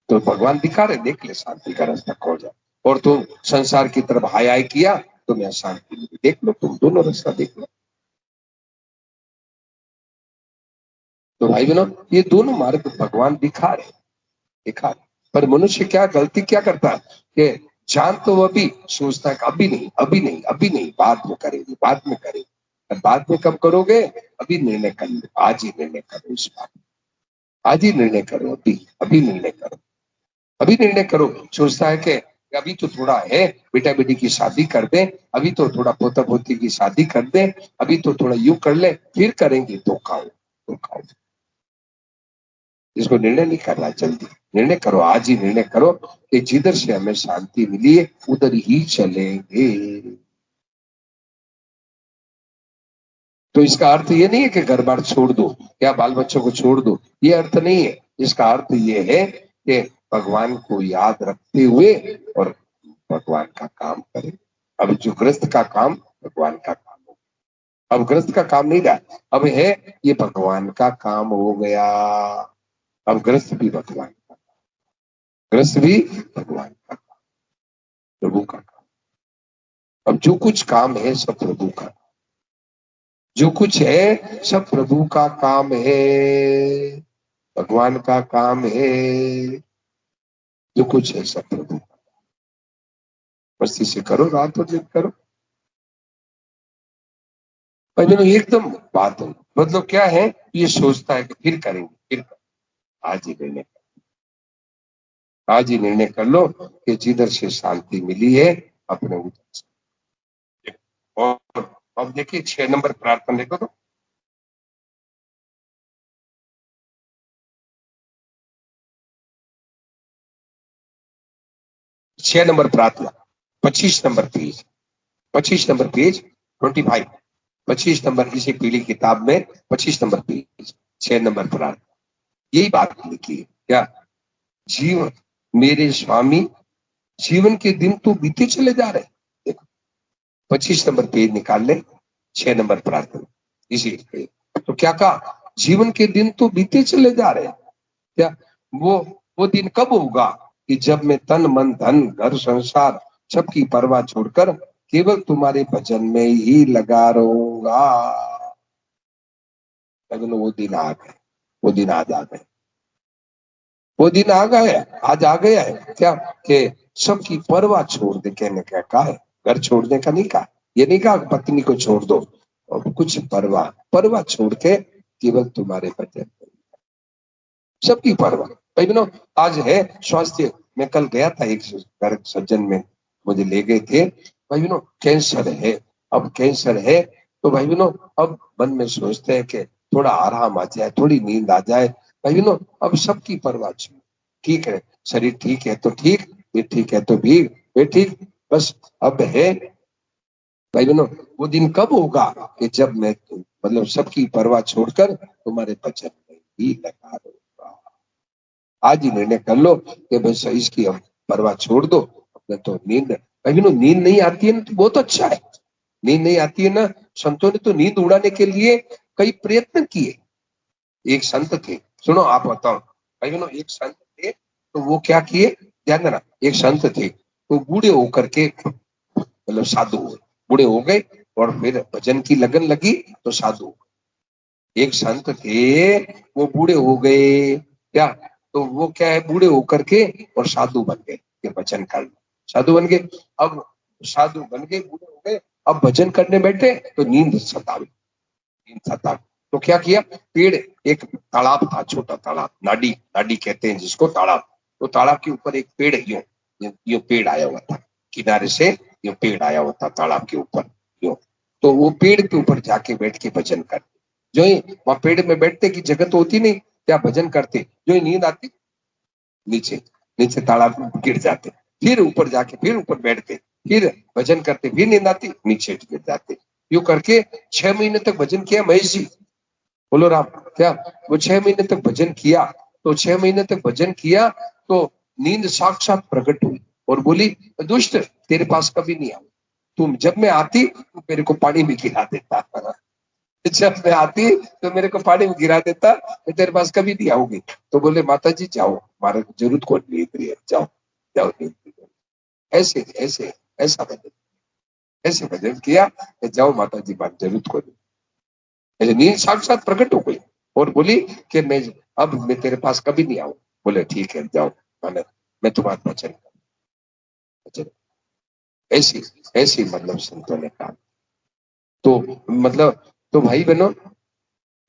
तो भगवान दिखा रहे, देख ले शांति का रास्ता खोल जाए। और तुम संसार की तरफ हाय हाय किया, तुम्हें अशांति मिली। देख लो, तुम दोनों रास्ता देख लो। तो भाई बहनों, ये दोनों मार्ग भगवान दिखा रहे, दिखा रहे। पर मनुष्य क्या गलती क्या करता है कि जान तो वो भी सोचता है कि अभी नहीं, अभी नहीं, अभी नहीं, बाद में करेंगे, बाद में करेंगे। बाद में कब करोगे? अभी निर्णय कर लो, आज ही निर्णय करो इस बात। आज ही निर्णय करो, अभी अभी निर्णय करो, अभी निर्णय करो। सोचता है कि अभी तो थोड़ा है, बेटा बेटी की शादी कर दे, अभी तो थोड़ा पोता पोती की शादी कर दे, अभी तो थोड़ा यूं कर ले, फिर करेंगे। तो खाओ, तो खाओ। इसको निर्णय नहीं करना, जल्दी निर्णय करो, आज ही निर्णय करो कि जिधर से हमें शांति मिली है उधर ही चलेंगे। तो इसका अर्थ ये नहीं है कि घर बार छोड़ दो या बाल बच्चों को छोड़ दो, ये अर्थ नहीं है। इसका अर्थ ये है कि भगवान को याद रखते हुए और भगवान का काम करें। अब जो गृहस्थ का काम, भगवान का काम हो, अब गृहस्थ का काम नहीं रहा, अब है ये भगवान का काम हो गया। अब गृहस्थ भी भगवान, गृहस्थ भी भगवान का, प्रभु का काम। अब जो कुछ काम है सब प्रभु का, जो कुछ है सब प्रभु का काम है, भगवान का काम है। जो कुछ है सब प्रभु। मस्ती से करो, रात और दिन करो। भाई एकदम बात है, मतलब क्या है, ये सोचता है कि फिर करेंगे, फिर आज ही निर्णय, आज ही निर्णय कर लो कि जिधर से शांति मिली है अपने उधर से। और अब देखिए 6 नंबर प्रार्थना देखो तो, 6 नंबर प्रार्थना, 25 number page, 25 number page 25, 25 number इसी पीली किताब में 25 नंबर पेज, 6 नंबर प्रार्थना, यही बात लिखी है क्या, जीवन मेरे स्वामी, जीवन के दिन तो बीते चले जा रहे, देखो 25 नंबर पेज निकाल ले, 6 नंबर प्रार्थना इसी पे। तो क्या कहा, जीवन के दिन तो बीते चले जा रहे हैं, क्या वो वो दिन कब होगा कि जब मैं तन मन धन घर संसार सबकी परवाह छोड़कर केवल तुम्हारे भजन में ही लगा रहूंगा। लेकिन वो दिन आ गए, वो दिन आज आ गए, वो दिन आ गया है, आज आ गया है क्या, कि सबकी परवाह छोड़ दे, कहने क्या कहा है, घर छोड़ने का नहीं कहा, ये नहीं कहा पत्नी को छोड़ दो, और कुछ परवाह परवाह छोड़ के केवल तुम्हारे भजन, सबकी परवाह। भाई बहनों, आज है स्वास्थ्य, मैं कल गया था एक घर सज्जन में, मुझे ले गए थे, भाई बहनों कैंसर है, अब कैंसर है, तो भाई बहनों अब मन में सोचते हैं कि थोड़ा आराम आ जाए, थोड़ी नींद आ जाए, भाई बहनों अब सबकी परवाह छोड़, ठीक है शरीर ठीक है तो ठीक, ये ठीक है तो भी ये ठीक, बस अब है भाई बहनों, वो दिन कब होगा कि जब मैं मतलब सबकी परवाह छोड़कर तुम्हारे भजन में ही लगा रहूंगा। आज ही निर्णय कर लो कि बस इसकी हम परवाह छोड़ दो, अपने तो नींद, भाई बहनों नींद नहीं आती है ना तो बहुत अच्छा है, नींद नहीं आती है ना, संतों ने तो नींद उड़ाने के लिए कई प्रयत्न किए। एक संत थे, सुनो आप बताओ भाई बहनों, एक संत थे तो वो क्या किए, ध्यान देना, एक संत थे तो बूढ़े होकर के मतलब साधु हुए, बूढ़े हो गए और फिर भजन की लगन लगी तो साधु हुए। एक संत थे वो बूढ़े हो गए क्या, तो वो क्या है बूढ़े होकर के और साधु बन गए, ये भजन कर साधु बन गए, अब साधु बन गए बूढ़े हो गए, अब भजन करने बैठे तो नींद सतावी, नींद सतावी, तो क्या किया, पेड़, एक तालाब था, छोटा तालाब, नाडी नाडी कहते हैं जिसको, तालाब, तो तालाब के ऊपर एक पेड़ यो पेड़ आया हुआ था, किनारे से यो पेड़ आया हुआ था तालाब के ऊपर यो, तो वो पेड़ के ऊपर जाके बैठ के भजन कर, जो ही वहां पेड़ में बैठते की जगह तो होती नहीं, क्या भजन करते, जो ही नींद आती नीचे, नीचे तालाब में गिर जाते, फिर ऊपर जाके फिर ऊपर बैठते, फिर भजन करते, फिर नींद आती नीचे गिर जाते, यूं करके 6 महीने तक भजन किया महेश जी, बोलो राम, क्या वो 6 महीने तक भजन किया, तो 6 महीने तक भजन किया तो नींद साक्षात प्रकट हुई और बोली, दुष्ट तेरे पास कभी नहीं आऊं, तुम जब मैं आती तो मेरे को पानी में गिरा देता, जब मैं आती तो मेरे को पानी में गिरा देता, मैं तेरे पास कभी नहीं आऊंगी, तो बोले माता जी जाओ, हमारे जरूरत को नींद रही है, जाओ जाओ नींद, ऐसे ऐसे ऐसा भजन, ऐसे भजन किया कि जाओ माता जी बात जरूरत को, नींद साक्षात प्रकट हो गई और बोली कि मैं तेरे पास कभी नहीं आऊं, बोले ठीक है जाओ, मैं तुम्हारा वचन, ऐसी ऐसी मतलब संतों ने कहा, तो मतलब तो भाई बहनों,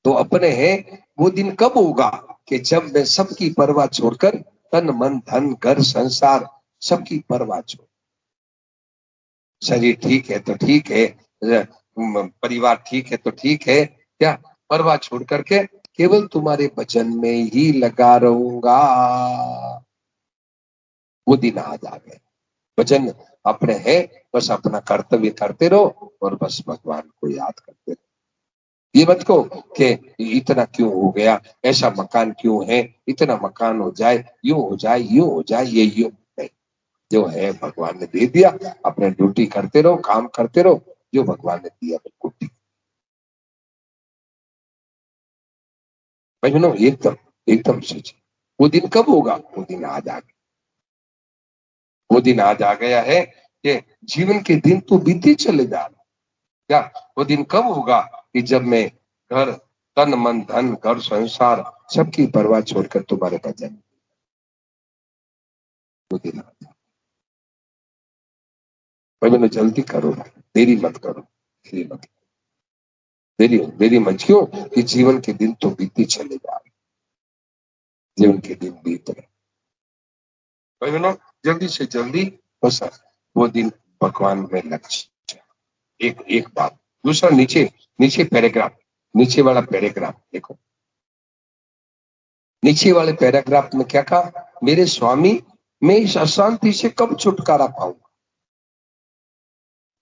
तो अपने हैं वो दिन कब होगा कि जब मैं सबकी परवाह छोड़कर तन मन धन घर संसार सबकी परवाह छोड़, शरीर ठीक है तो ठीक है, परिवार ठीक है तो ठीक है, क्या परवाह छोड़ करके केवल तुम्हारे भजन में ही लगा रहूंगा, वो दिन आज आ गए, भजन अपने है, बस अपना कर्तव्य करते रहो और बस भगवान को याद करते रहो, ये मत कहो कि इतना क्यों हो गया, ऐसा मकान क्यों है, इतना मकान हो जाए, यूं हो जाए, यूं हो जाए, ये यूं नहीं, जो है भगवान ने दे दिया, अपने ड्यूटी करते रहो, काम करते रहो, जो भगवान ने दिया बिल्कुल ठीक। भाई बहनों एकदम एकदम सोचिए, वो दिन कब होगा, वो दिन आज आ गया, वो दिन आज आ गया है कि जीवन के दिन तो बीते चले जा रहे, क्या वो दिन कब होगा कि जब मैं घर तन मन धन घर संसार सबकी परवाह छोड़कर तुम्हारे पास जाए, वो दिन भाई मैंने जल्दी करो, देरी मत करो, देरी मत, देरी मत क्यों कि जीवन के दिन तो बीतते चले जा रहे, जीवन के दिन बीत रहे। भाई बहनों, जल्दी से जल्दी बस वो दिन भगवान में लग जाए। एक बात। दूसरा, नीचे नीचे पैराग्राफ, नीचे वाला पैराग्राफ देखो, नीचे वाले पैराग्राफ में क्या कहा? मेरे स्वामी, मैं इस अशांति से कब छुटकारा पाऊंगा?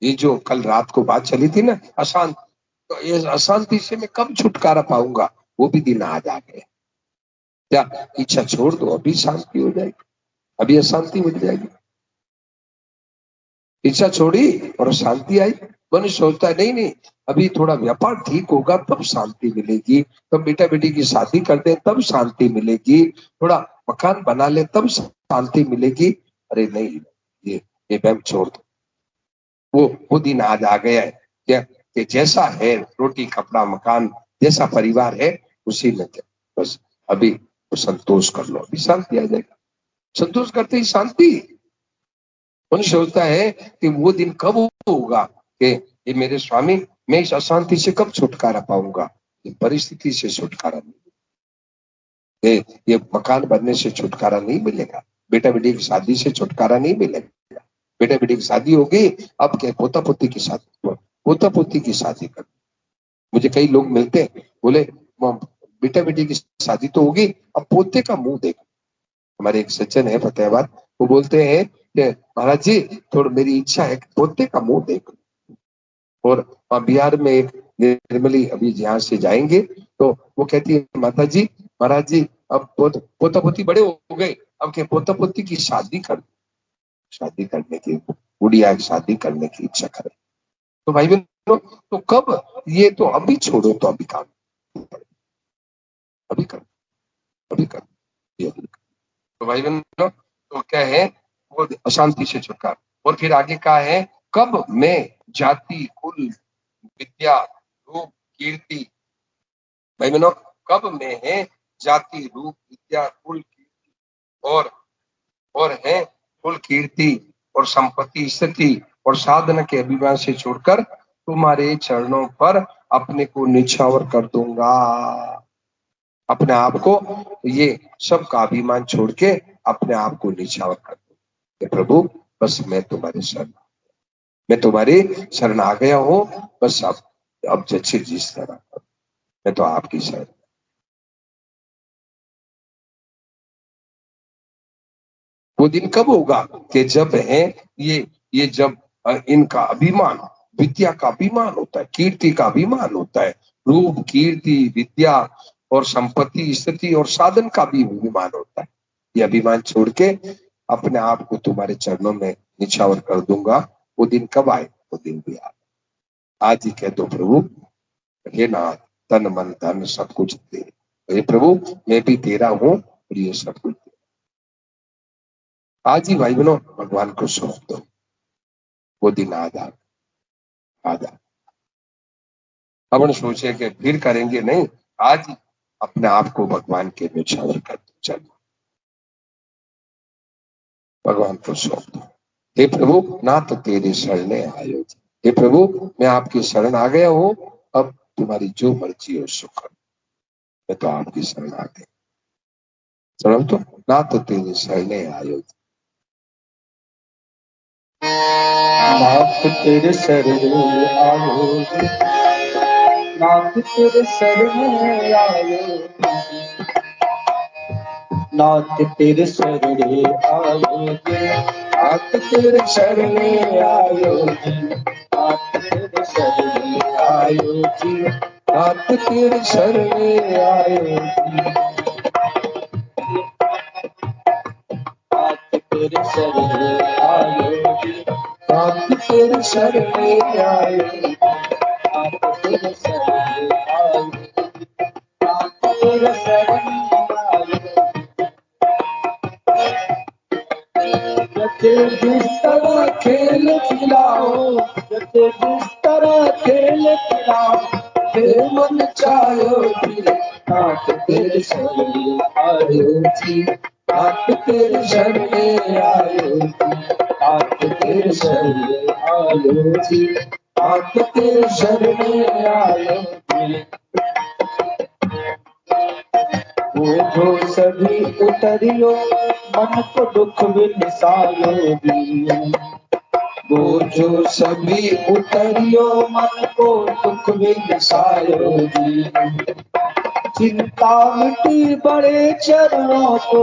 ये जो कल रात को बात चली थी ना, अशांत, तो इस अशांति से मैं कब छुटकारा पाऊंगा? वो भी दिन आज आ गए। क्या इच्छा छोड़ दो, अभी शांति हो जाएगी, अभी अशांति मिट जाएगी। इच्छा छोड़ी और शांति आई। मनुष्य सोचता है नहीं नहीं, अभी थोड़ा व्यापार ठीक होगा तब शांति मिलेगी, तब बेटा बेटी की शादी कर दे तब शांति मिलेगी, थोड़ा मकान बना ले तब शांति मिलेगी। अरे नहीं, ये वहम छोड़ दो। वो दिन आज आ गया है क्या कि जैसा है रोटी कपड़ा मकान, जैसा परिवार है उसी में क्या, बस अभी तो संतोष कर लो, अभी शांति आ जाएगा। संतोष करते ही शांति। मनुष्य सोचता है कि वो दिन कब होगा कि ये मेरे स्वामी, मैं इस अशांति से कब छुटकारा पाऊंगा? ये परिस्थिति से छुटकारा नहीं, ये मकान बनने से छुटकारा नहीं मिलेगा, बेटा बेटी की शादी से छुटकारा नहीं मिलेगा। बेटा बेटी की शादी हो गई, अब क्या पोता पोती की शादी, पोता पोती की शादी कर। मुझे कई लोग मिलते हैं, बोले बेटा बेटी की शादी तो होगी, अब पोते का मुंह देखो। हमारे एक सज्जन है फतेहाबाद, वो बोलते हैं कि महाराज जी थोड़ा मेरी इच्छा है पोते का मुंह देखो। और बिहार में एक निर्मली अभी यहाँ से जाएंगे तो वो कहती है माता जी महाराज जी अब पोता पोती बड़े हो गए, अब क्या पोता पोती की शादी करने की, गुड़िया की शादी करने की इच्छा करे। तो भाई बहनों, तो कब? ये तो अभी छोड़ो, तो अभी काम, अभी कर, अभी कर, तो भाई बहनों तो क्या है, वो अशांति से छुटकारा। और फिर आगे कहा है, कब मैं जाति कुल विद्या रूप कीर्ति, भाई बहनों कब में है जाति रूप विद्या कुल कीर्ति और है कुल कीर्ति और संपत्ति स्थिति और साधन के अभिमान से छोड़कर तुम्हारे चरणों पर अपने को निछावर कर दूंगा। अपने आप को, ये सब का अभिमान छोड़ के अपने आप को निछावर कर दूंगा। प्रभु बस मैं तुम्हारे शरण आ गया हूं, बस अब जैसे जिस तरह मैं तो आपकी शरण। वो दिन कब होगा कि जब है ये जब इनका अभिमान, विद्या का अभिमान होता है, कीर्ति का अभिमान होता है, रूप कीर्ति विद्या और संपत्ति स्थिति और साधन का भी अभिमान होता है। ये अभिमान छोड़ के अपने आप को तुम्हारे चरणों में निछावर कर दूंगा। वो दिन कब आए? वो दिन भी आज ही कह दो प्रभु, हे नाथ तन मन धन सब कुछ दे, हे प्रभु मैं भी तेरा हूं और ये सब कुछ दे। आज ही भाई बहनों भगवान को सौंप दो, वो दिन आधा अपन सोचे कि फिर करेंगे, नहीं, आज ही अपने आप को भगवान के निछावर कर दो। चलो भगवान को सौंप दो। हे प्रभु ना तो तेरे शरण आयो, हे प्रभु मैं आपकी शरण आ गया हूं, अब तुम्हारी जो मर्जी हो सो करो। मैं तो आपकी शरण आ गया, शरण तो ना तो तेरे शरण आयो, नाथ तेरे शरण आयो, नाथ तेरे शरण आयो, नाथ तेरे शरण आयो, नाथ तेरे शरण आयो, नाथ तेरे शरण आयो, नाथ तेरे शरण आयो, नाथ तेरे शरण आयो, नाथ तेरे शरण आयो, नाथ तेरे शरण आयो, नाथ तेरे शरण आयो। जैसे जिस तरह खेल खिलाओ, जैसे जिस तरह खेल खिलाओ, फिर मन चाहो जी, नाथ तेरे शरण आयो जी, नाथ तेरे शरण आयो जी, नाथ तेरे शरण आयो जी, नाथ तेरे शरण आयो जी। बोझो सभी उतरियो, मन को दुख विसायो जी। बोझो सभी उतरियो, मन को दुख विसायो जी। चिंता मिटी बड़े चरणों को,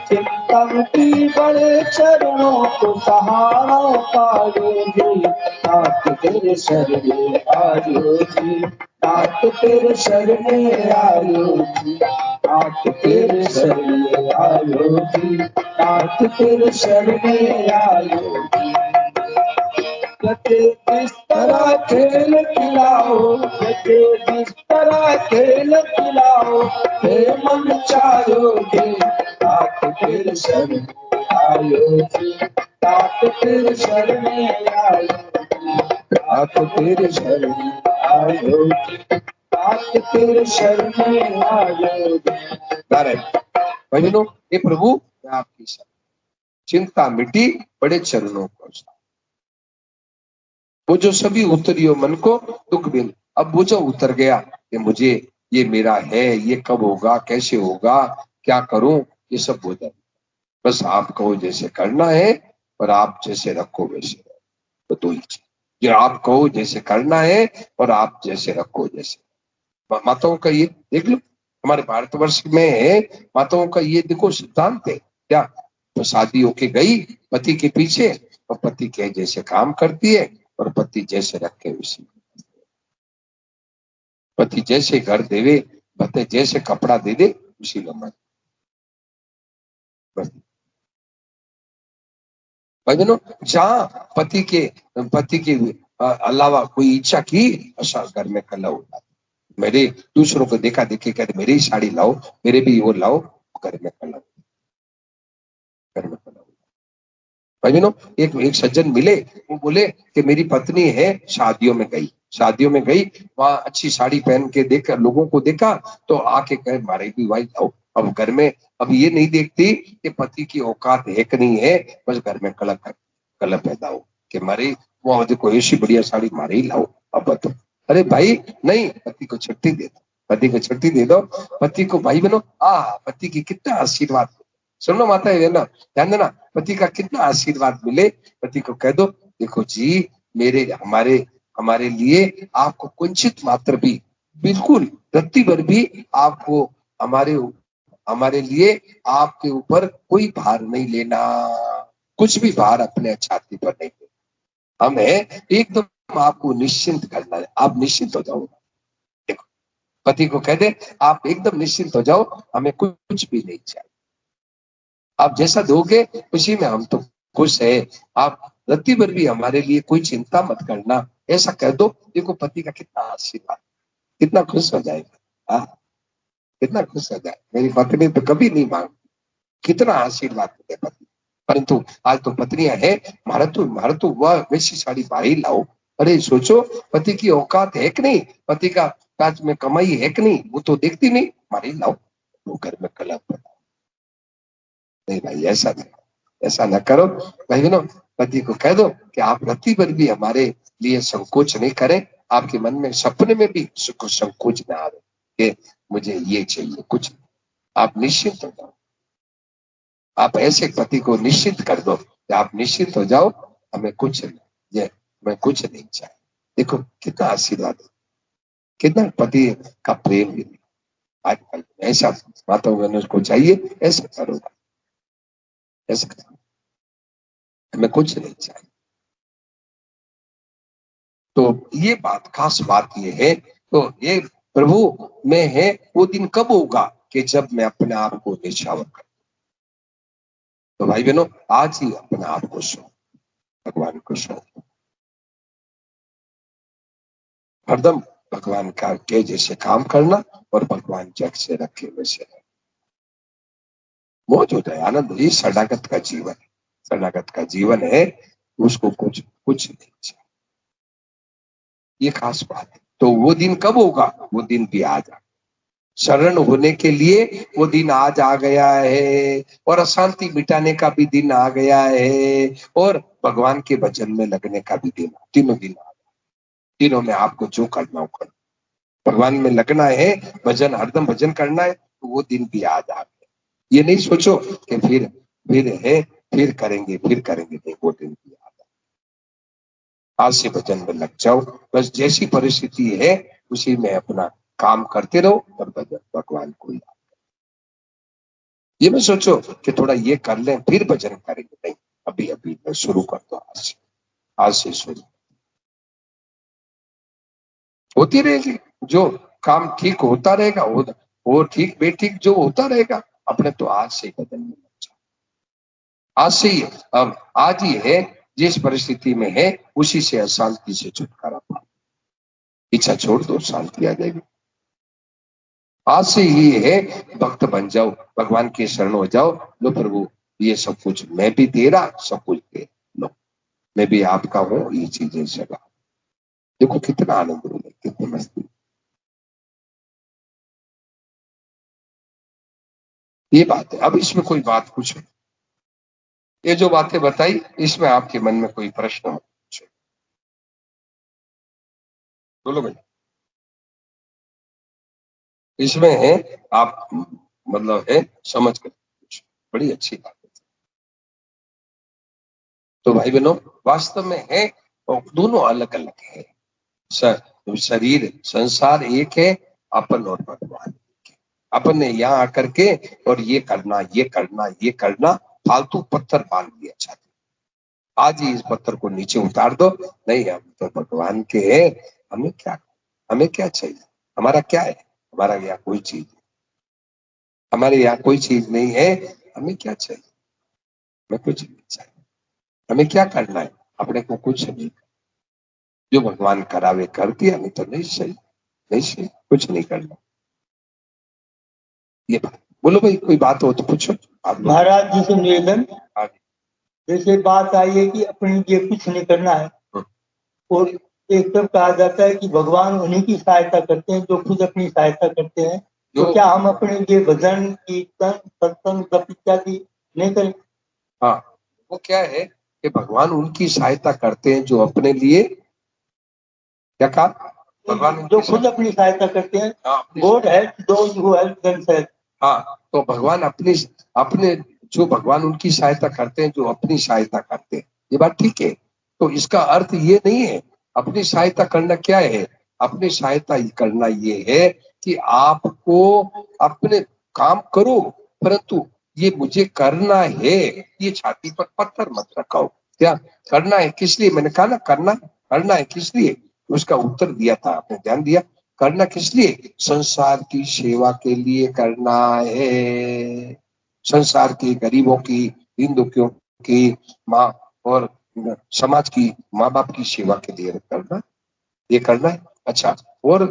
चिंता मिटी बड़े चरणों को, सहारा पायो जी, नाथ तेरे शरण आयो जी, नाथ तेरे शरण आयो जी, नाथ तेरे शरण आयो जी, नाथ तेरे शरण आयो जी। जैसे जिस तरह खेल खिलाओ, जैसे जिस तरह खेल खिलाओ, हे मन चाहो जी, नाथ तेरे शरण आयो जी, नाथ तेरे शरण आयो जी, नाथ तेरे शरण आयो जी, नाथ तेरे शरण आयो जी। भजनों, हे प्रभु मैं आपकी शरण, चिंता मिटी बड़े चरणों को, वो जो सभी उतरियो मन को दुख बिन। अब वो जो उतर गया कि मुझे ये मेरा है, ये कब होगा, कैसे होगा, क्या करूं, ये सब हो जाए। बस आप कहो जैसे करना है और आप जैसे रखो वैसे रहो, तो दो ही चीज। जो आप कहो जैसे करना है और आप जैसे रखो वैसे। माताओं का ये देख लो, हमारे भारतवर्ष में माताओं का ये देखो सिद्धांत है क्या, तो शादी होके गई पति के पीछे और पति के जैसे काम करती है और पति जैसे रखे उसी, पति जैसे घर देवे, पति जैसे कपड़ा दे दे उसी में मन। भजनो, जहाँ पति के अलावा कोई इच्छा की ऐसा घर में कलह होता, मेरे दूसरों को देखा देखी कहते मेरी ही साड़ी लाओ, मेरे भी वो लाओ, घर में कलह, घर में कलह। भजनो, एक सज्जन मिले, वो बोले कि मेरी पत्नी है शादियों में गई, वहां अच्छी साड़ी पहन के देखा, लोगों को देखा तो आके कहे मारे भी भाई लाओ। अब घर में अब ये नहीं देखती कि पति की औकात है कि नहीं है, बस घर में कलह पैदा हो कि मारे वो देखो ऐसी बढ़िया साड़ी मारे ही लाओ। अब तो अरे भाई नहीं, पति को छुट्टी दे दो, पति को छुट्टी दे दो, पति को भाई बनो। पति की कितना आशीर्वाद, सुनो माता है ना, ध्यान देना, पति का कितना आशीर्वाद मिले। पति को कह दो देखो जी, मेरे हमारे हमारे लिए आपको कुंचित मात्र भी, बिल्कुल रत्ती भर भी आपको हमारे हमारे लिए आपके ऊपर कोई भार नहीं लेना, कुछ भी भार अपने छाती पर नहीं लेना, हमें एकदम आपको निश्चिंत करना है, आप निश्चिंत हो जाओ। देखो, पति को कह दे आप एकदम निश्चिंत हो जाओ, हमें कुछ भी नहीं चाहिए, आप जैसा दोगे उसी में हम तो खुश है, आप रत्ती भर भी हमारे लिए कोई चिंता मत करना, ऐसा कह दो। देखो पति का कितना आशीर्वाद, कितना खुश हो जाएगा, कितना खुश हो जाए, मेरी पत्नी तो कभी नहीं मांग, कितना आशीर्वाद देते पति। परंतु आज तो पत्नियां है, मारा तो वह वैसी साड़ी भाई लाओ। अरे सोचो, पति की औकात है कि नहीं, पति का काज में कमाई है कि नहीं, वो तो देखती नहीं, मारी लाओ, वो घर में कलह पैदा। नहीं भाई, ऐसा न करो। भाई बहनों, पति को कह दो कि आप रत्ती भर भी हमारे लिए संकोच नहीं करें, आपके मन में सपने में भी संकोच न आवे कि मुझे ये चाहिए, कुछ आप निश्चिंत हो जाओ। आप ऐसे पति को निश्चित कर दो कि आप निश्चित हो जाओ, हमें कुछ नहीं, ये मैं कुछ नहीं चाहिए। देखो कितना आशीर्वाद है, कितना पति का प्रेम भी आजकल ऐसा माता बहनों को चाहिए, ऐसा करो, ऐसा करो, हमें कुछ नहीं चाहिए। तो ये बात, खास बात ये है, तो ये प्रभु में है, वो दिन कब होगा कि जब मैं अपने आप को निछावर कर। तो भाई बहनों, आज ही अपने आप को सो, भगवान को सो, हरदम भगवान का के जैसे काम करना और भगवान जग से रखे वैसे रहे, मौज हो जाए, आनंद। ये शरणागत का जीवन है, शरणागत का जीवन है, उसको कुछ कुछ नहीं चाहिए, ये खास बात है। तो वो दिन कब होगा, वो दिन भी आ जाए, शरण होने के लिए वो दिन आज आ गया है, और अशांति मिटाने का भी दिन आ गया है, और भगवान के भजन में लगने का भी दिन, तीनों दिन आ गए। तीनों में आपको जो करना हो करो। भगवान में लगना है, भजन हरदम भजन करना है, तो वो दिन भी आज आ गए। ये नहीं सोचो कि फिर है, फिर करेंगे नहीं, वो दिन भी आ गए। आज से भजन में लग जाओ, बस जैसी परिस्थिति है उसी में अपना काम करते रहो, और भजन भगवान को याद। ये मत सोचो कि थोड़ा ये कर लें फिर भजन करेंगे, नहीं, अभी अभी शुरू कर दो। आज से शुरू होती रहेगी, जो काम ठीक होता रहेगा, वो ठीक बेठीक जो होता रहेगा, अपने तो आज से ही भजन में लग जाओ। आज से ही, अब आज ही है, जिस परिस्थिति में है उसी से अशांति से छुटकारा पाओ। इच्छा छोड़ दो, शांति आ जाएगी। आज से ही है, भक्त बन जाओ, भगवान के शरण हो जाओ। लो प्रभु, ये सब कुछ मैं भी दे रहा, सब कुछ दे लो, मैं भी आपका हूं, ये चीजें जगा। देखो कितना आनंद मिले, कितनी मस्ती। ये बात है। अब इसमें कोई बात पूछो, ये जो बातें बताई इसमें आपके मन में कोई प्रश्न हो, पूछो। बोलो भाई, इसमें है, आप मतलब है समझ कर पूछो, बड़ी अच्छी बात है। तो भाई बहनों, वास्तव में है, और दोनों अलग अलग है। शरीर संसार एक है, अपन और भगवान एक है। अपन ने यहाँ आकर के और ये करना, ये करना, ये करना, फालतू पत्थर बांध दिया छाती। आज ही इस पत्थर को नीचे उतार दो। नहीं, हम तो भगवान के हैं, हमें क्या चाहिए, हमारा क्या है, हमारा यहाँ कोई चीज, हमारे यहाँ कोई चीज नहीं है। हमें क्या चाहिए, हमें कुछ नहीं चाहिए। हमें क्या करना है, अपने को कुछ नहीं। जो भगवान करावे कर दिया, नहीं तो नहीं सही, नहीं सही, कुछ नहीं करना। ये बात बोलो भाई, कोई बात हो तो पूछो आप। महाराज जी से निवेदन, आगे। जैसे बात आई है कि अपने लिए कुछ नहीं करना है, और एक तरफ कहा जाता है कि भगवान उन्हीं की सहायता करते हैं जो खुद अपनी सहायता करते हैं। तो क्या हम अपने लिए भजन कीर्तन सत्संग जप इत्यादि नहीं करें? हाँ, वो क्या है कि भगवान उनकी सहायता करते हैं जो अपने लिए, क्या कहा, भगवान जो खुद अपनी सहायता करते हैं। God help those who help themselves. हाँ, तो भगवान अपने जो भगवान उनकी सहायता करते हैं जो अपनी सहायता करते हैं, ये बात ठीक है। तो इसका अर्थ ये नहीं है, अपनी सहायता करना क्या है, अपनी सहायता करना ये है कि आपको अपने काम करो, परंतु ये मुझे करना है, ये छाती पर पत्थर मत रखाओ। क्या करना है, किस लिए, मैंने कहा ना, करना है किस लिए, उसका उत्तर दिया था, आपने ध्यान दिया। करना किस लिए, संसार की सेवा के लिए करना है। संसार के गरीबों की, दीन दुखियों की, माँ और समाज की, माँ बाप की सेवा के लिए करना, ये करना है। अच्छा, और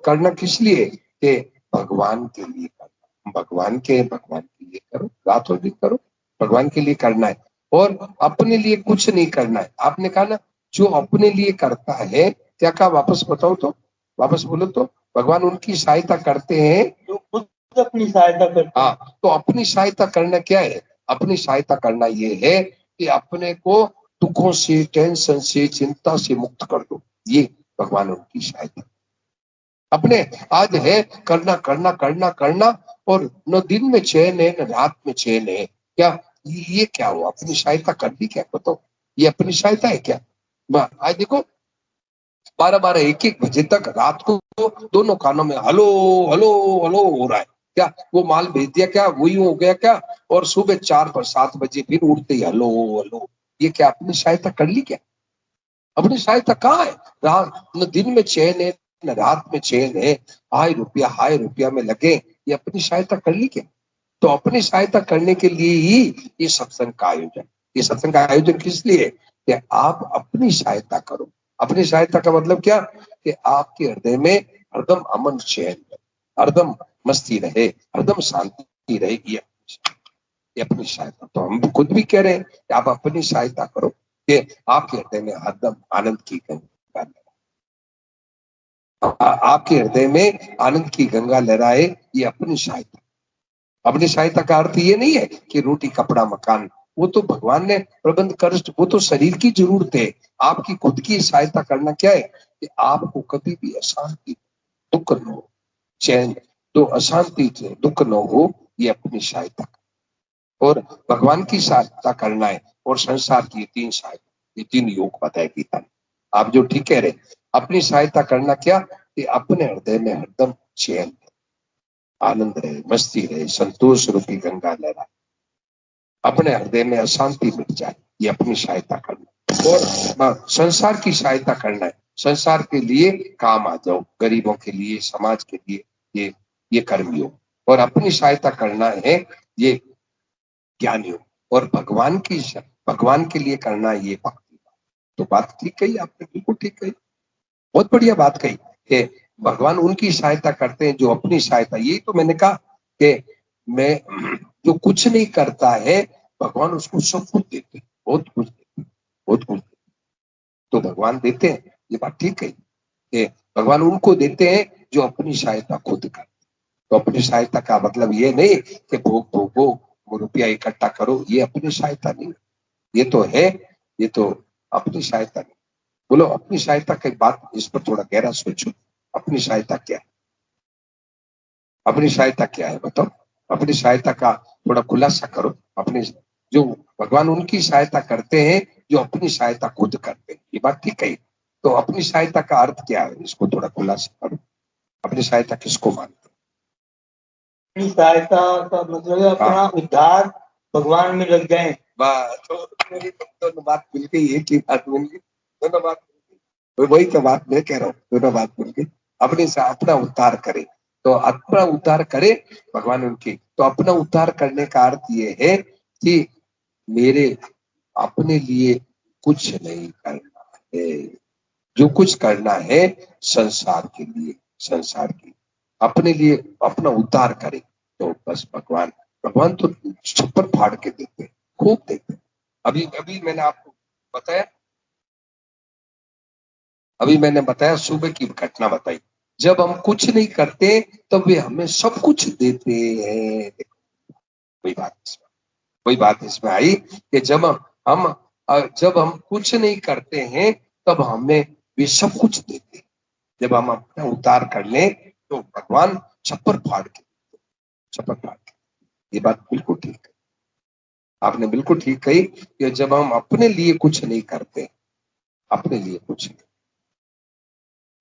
करना किस लिए, कि भगवान के लिए करना, भगवान के लिए करो, रात और दिन करो, भगवान के लिए करना है। और अपने लिए कुछ नहीं करना है। आपने कहा ना, जो अपने लिए करता है, क्या कहा, वापस बताओ तो, वापस बोलो तो, भगवान उनकी सहायता करते हैं जो खुद अपनी सहायता करते हैं। हाँ, तो अपनी सहायता करना क्या है, अपनी सहायता करना ये है कि अपने को दुखों से, टेंशन से, चिंता से मुक्त कर दो। ये भगवान उनकी सहायता। अपने आज है, करना करना करना करना, और न दिन में चैन है, न रात में चैन है। क्या ये क्या हुआ, अपनी सहायता कर दी क्या, बताओ, ये अपनी सहायता है क्या। आज देखो, 12-12 1-1 बजे तक रात को दोनों कानों में हलो हलो हलो हो रहा है। क्या वो माल भेज दिया, क्या वही हो गया क्या, और सुबह 4-7 बजे फिर उठते ही हलो हलो। ये क्या अपनी सहायता कर ली क्या, अपनी सहायता कहाँ है। रात न दिन में चैन है, न रात में चैन है, हाय रुपया में लगे, ये अपनी सहायता कर ली क्या। तो अपनी सहायता करने के लिए ही ये सत्संग का आयोजन, ये सत्संग का आयोजन किस लिए, कि आप अपनी सहायता करो। अपनी सहायता का मतलब क्या, कि आपके हृदय में हरदम अमन चैन रहे, हरदम मस्ती रहे, हरदम शांति रहेगी। ये अपनी सहायता, तो हम खुद भी कह रहे हैं कि आप अपनी सहायता करो, कि आपके हृदय में हरदम आनंद की गंगा आपके हृदय में आनंद की गंगा लहराए, ये अपनी सहायता। अपनी सहायता का अर्थ ये नहीं है कि रोटी कपड़ा मकान, वो तो भगवान ने प्रबंध कर, वो तो शरीर की जरूरत है। आपकी खुद की सहायता करना क्या है कि आपको कभी भी अशांति, दुख न हो, चैन तो अशांति से दुख न हो, ये अपनी सहायता। और भगवान की सहायता करना है और संसार की तीन सहायता, ये तीन योग बताए गीता में। आप जो ठीक कह रहे, अपनी सहायता करना क्या कि अपने हृदय में हरदम चैन, आनंद रहे, मस्ती रहे, संतोष रूपी गंगा लहराए, अपने हृदय में अशांति मिट जाए, ये अपनी सहायता करना। और संसार की सहायता करना है, संसार के लिए काम आ जाओ, गरीबों के लिए, समाज के लिए, ये कर्मयोग। और अपनी सहायता करना है ये ज्ञान योग। और भगवान के लिए करना ये भक्ति। तो बात ठीक कही आपने, बिल्कुल ठीक कही, बहुत बढ़िया बात कही कि भगवान उनकी सहायता करते हैं जो अपनी सहायता। यही तो मैंने कहा कि मैं जो कुछ नहीं करता है भगवान उसको सब कुछ देते, बहुत कुछ देते, बहुत कुछ देते। तो भगवान देते हैं, ये बात ठीक है कि भगवान उनको देते हैं जो अपनी सहायता खुद करते। तो अपनी सहायता का मतलब ये नहीं कि भोग भोगो, रुपया इकट्ठा करो, ये अपनी सहायता नहीं। ये तो है, ये तो अपनी सहायता नहीं। बोलो अपनी सहायता की बात, इस पर थोड़ा गहरा सोचो। अपनी सहायता क्या है? अपनी सहायता क्या है बताओ? अपनी सहायता का थोड़ा खुलासा करो। अपनी जो भगवान उनकी सहायता करते हैं जो अपनी सहायता खुद करते हैं, ये बात ठीक है। तो अपनी सहायता का अर्थ क्या है, इसको थोड़ा खुलासा करो। अपनी सहायता किसको मानते? अपनी सहायता का मतलब है अपना उद्धार भगवान में लग जाए। तो मेरी दोनों बात मिल गई, एक ही बात मिल गई, दोनों बात मिल गई। वही तो बात मैं कह रहा हूँ, दोनों बात मिल गई। अपने से अपना उद्धार करे, तो अपना उद्धार करे भगवान उनकी। तो अपना उद्धार करने का अर्थ ये है कि मेरे अपने लिए कुछ नहीं करना है, जो कुछ करना है संसार के लिए, संसार की अपने लिए अपना उद्धार करे। तो बस भगवान भगवान तो छप्पर फाड़ के देते, खूब देते। अभी अभी मैंने आपको बताया, अभी मैंने बताया सुबह की घटना बताई। जब हम कुछ नहीं करते तब वे हमें सब कुछ देते हैं। वही बात इसमें, वही बात इसमें आई कि हम जब हम कुछ नहीं करते हैं तब हमें वे सब कुछ देते हैं। जब हम अपना उद्धार कर लें तो भगवान छप्पर फाड़ के, छप्पर फाड़ के। ये बात बिल्कुल ठीक है, आपने बिल्कुल ठीक कही कि जब हम अपने लिए कुछ नहीं करते, अपने लिए कुछ नहीं,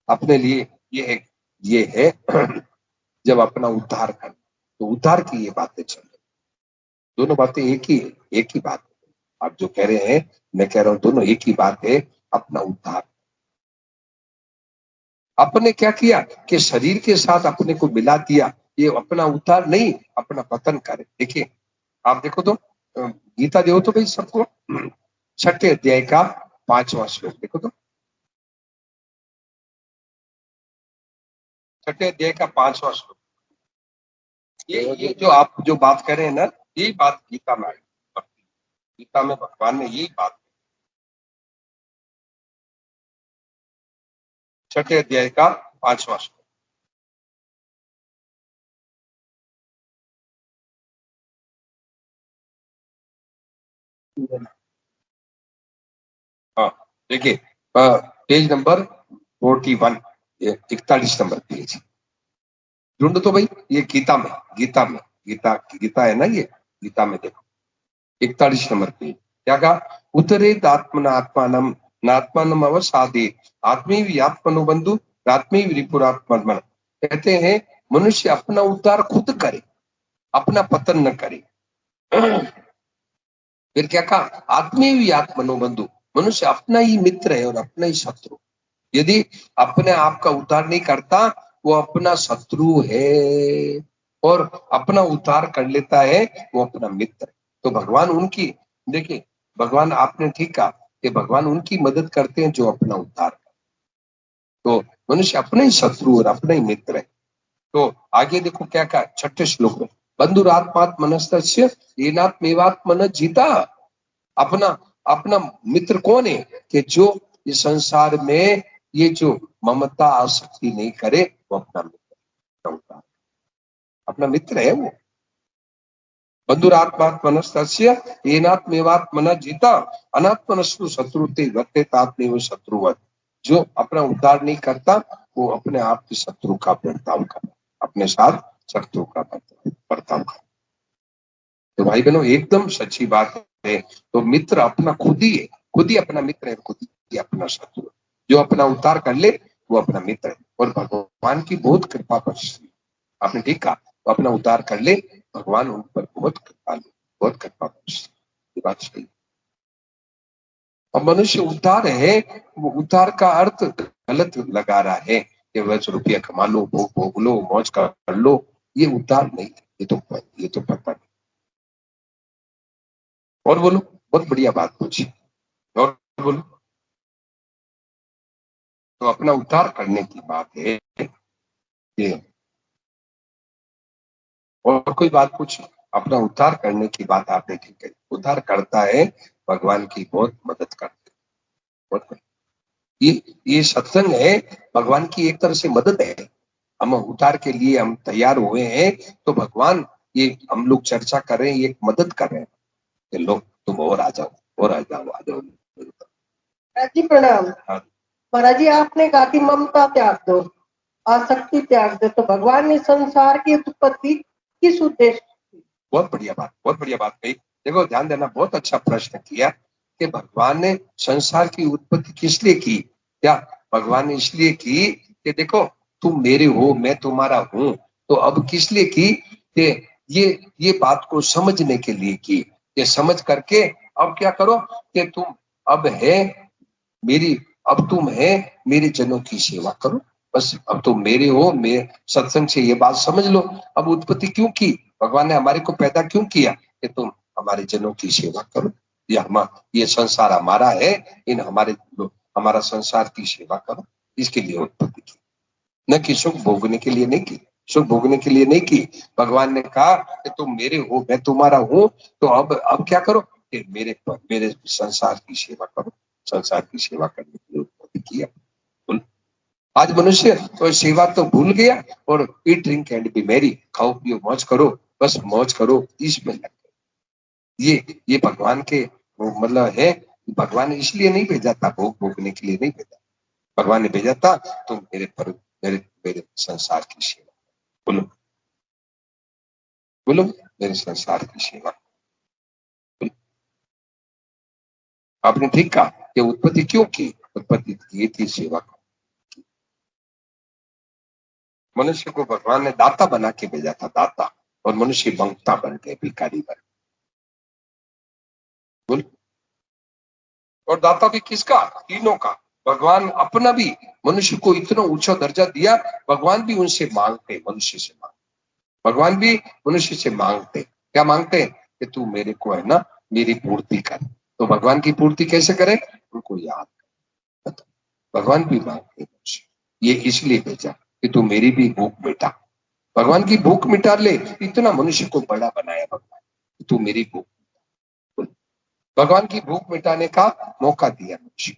अपने लिए ये है जब अपना उद्धार कर, तो उद्धार की ये बातें चल रही, दोनों बातें एक ही है, एक ही बात है। आप जो कह रहे हैं मैं कह रहा हूं, दोनों एक ही बात है, अपना उद्धार। अपने क्या किया कि शरीर के साथ अपने को मिला दिया, ये अपना उद्धार नहीं, अपना पतन करे। देखिए आप देखो तो गीता देखो तो भाई सबको, 6ठे अध्याय का 5वां श्लोक देखो तो, 6ठे अध्याय का 5वां श्लोक। ये जो आप जो बात कर रहे हैं ना, यही बात गीता में आई। गीता में भगवान ने यही बात, 6ठे अध्याय का 5वां श्लोक। हाँ देखिए, पेज नंबर 41, 41 नंबर पेज ढूंढो तो भाई। ये गीता में, गीता में, गीता है ना ये, गीता में देखो 41 नंबर पेज। क्या कहा? उतरेत आत्मना आत्मानम नात्मानम अवसादे आत्मी आत्मनो बंधु आत्मी रिपुरात्मन। कहते हैं मनुष्य अपना उद्धार खुद करे, अपना पतन न करे। फिर क्या कहा? आत्मी आत्मनो बंधु, मनुष्य अपना ही मित्र है और अपना ही शत्रु। यदि अपने आप का उद्धार नहीं करता वो अपना शत्रु है, और अपना उद्धार कर लेता है वो अपना मित्र। तो भगवान उनकी, देखिए भगवान, आपने ठीक कहा कि भगवान उनकी मदद करते हैं जो अपना उद्धार करते। तो मनुष्य अपने ही शत्रु और अपना ही मित्र है। तो आगे देखो क्या कहा 6ठे श्लोक में, बंधुरात्मात्मनस्तस्य येनात्मेवात्मन जीता। अपना अपना मित्र कौन है कि जो इस संसार में ये जो ममता आसक्ति नहीं करे वो अपना मित्र है, अपना मित्र है वो। बंधुरात्मात्मनस्तस्य येनात्मेवात्मना जीता अनात्मनस्तु शत्रुते वर्तेतात्मेव शत्रुवत्। जो अपना उद्धार नहीं करता वो अपने आप के शत्रु का बर्ताव कर, अपने साथ शत्रु का बर्ताव कर। तो भाई बहनों एकदम सच्ची बात है। तो मित्र अपना खुद ही अपना मित्र है, खुद ही अपना शत्रु है। जो अपना उद्धार कर ले वो अपना मित्र है। और भगवान की बहुत कृपा बरसती, आपने ठीक कहा, तो अपना उद्धार कर ले, भगवान उन पर बहुत कृपा बरसती, ये बात सही। अब मनुष्य उद्धार है, वो उद्धार का अर्थ गलत लगा रहा है कि बस रुपया कमा लो, भोग लो, मौज कर लो, ये उद्धार नहीं है। ये तो पता नहीं। और बोलो, बहुत बढ़िया बात पूछी, और बोलो। तो अपना उद्धार करने की बात है ये, और कोई बात पूछी? अपना उद्धार करने की बात आपने ठीक है। उद्धार करता है, भगवान की बहुत मदद करते, बहुत। ये सत्संग है, भगवान की एक तरह से मदद है। हम उद्धार के लिए हम तैयार हुए हैं, तो भगवान ये हम लोग चर्चा कर रहे हैं, ये मदद कर रहे हैं कि लो तुम और आ जाओ, और आ जाओ। जी प्रणाम। हाँ। महाराज जी, आपने कहा कि ममता त्याग दो, आसक्ति त्याग दो, तो भगवान ने संसार की उत्पत्ति किस उद्देश्य? बहुत बढ़िया बात कही। देखो ध्यान देना, बहुत अच्छा प्रश्न किया कि भगवान ने संसार की उत्पत्ति किस लिए की। क्या भगवान ने इसलिए की कि देखो तुम मेरे हो, मैं तुम्हारा हूं। तो अब किस लिए की कि ये बात को समझने के लिए की। ये समझ करके अब क्या करो कि तुम अब है मेरी, अब तुम है मेरे जनों की सेवा करो। बस अब तुम मेरे हो, मैं सत्संग से ये बात समझ लो। अब उत्पत्ति क्यों की, भगवान ने हमारे को पैदा क्यों किया कि तुम हमारे जनों की सेवा करो। ये संसार हमारा है, इन हमारा संसार की सेवा करो, इसके लिए उत्पत्ति की, न कि सुख भोगने के लिए नहीं की। सुख भोगने के लिए नहीं की। भगवान ने कहा कि तुम मेरे हो, मैं तुम्हारा हूं। तो अब क्या करो कि मेरे संसार की सेवा करो। संसार की सेवा करने के लिए उत्पत्ति किया। आज मनुष्य तो सेवा तो भूल गया और eat drink and B Mary, खाओ पियो मौज करो, बस मौज करो, इसमें लग गए। ये भगवान के मतलब है। भगवान ने इसलिए नहीं भेजा था, भोग भोगने के लिए नहीं भेजा। भगवान ने भेजा था तुम मेरे संसार की सेवा। बोलो बोलो, मेरे संसार की सेवा। आपने ठीक कहा कि उत्पत्ति क्यों की, उत्पत्ति की थी सेवा को। मनुष्य को भगवान ने दाता बना के भेजा था, दाता, और मनुष्य भंगता बन गए, भिखारी बन। बोल, और दाता भी किसका, तीनों का। भगवान अपना भी मनुष्य को इतना ऊंचा दर्जा दिया, भगवान भी उनसे मांगते, मनुष्य से मांगते। भगवान भी मनुष्य से मांगते, क्या मांगते कि तू मेरे को है ना मेरी पूर्ति कर। तो भगवान की पूर्ति कैसे करे, उनको याद कर। भगवान भी मांगते मनुष्य, ये इसलिए भेजा कि तू मेरी भी भूख मिटा। भगवान की भूख मिटा ले, इतना मनुष्य को बड़ा बनाया भगवान, तू मेरी भूख। भगवान की भूख मिटाने का मौका दिया मनुष्य।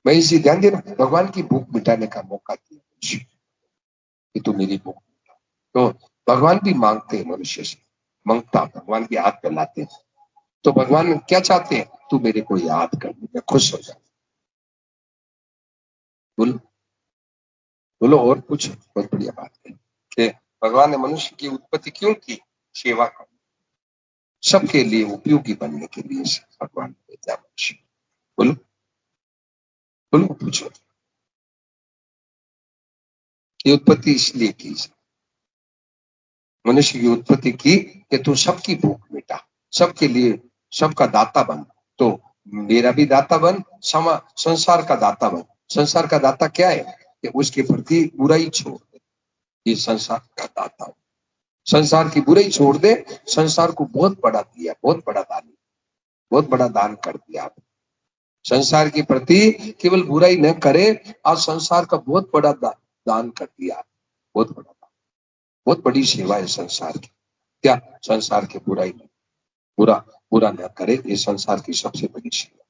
मैं इसी ध्यान देना, भगवान की भूख मिटाने का मौका दिया मनुष्य कि तू मेरी भूख मिटा। तो भगवान भी मांगते हैं मनुष्य से, मांगता भगवान के हाथ पे लाते हैं। तो भगवान क्या चाहते हैं, तू मेरे को याद कर, मैं खुश हो जाऊं। बोलो बोलो, और कुछ बहुत बढ़िया बात है कि भगवान ने मनुष्य की उत्पत्ति क्यों की, सेवा का, सबके लिए उपयोगी बनने के लिए भगवान ने भेजा मनुष्य। बोलो बोलो, पूछो। ये उत्पत्ति इसलिए की, मनुष्य की उत्पत्ति की कि तू सबकी भूख मिटा, सबके लिए सबका दाता बन। तो मेरा भी दाता बन, संसार का दाता बन। संसार का दाता क्या है कि उसके प्रति बुराई छोड़ दे, ये संसार का दाता। संसार की बुराई छोड़ दे, संसार को बहुत बड़ा दिया, बहुत बड़ा दान कर दिया आप। संसार के प्रति केवल बुराई न करे, आज संसार का बहुत बड़ा दान कर दिया, बहुत बड़ा दान, बहुत बड़ी सेवा है संसार की। क्या, संसार के बुराई में बुरा न करे, ये संसार की सबसे बड़ी सेवा।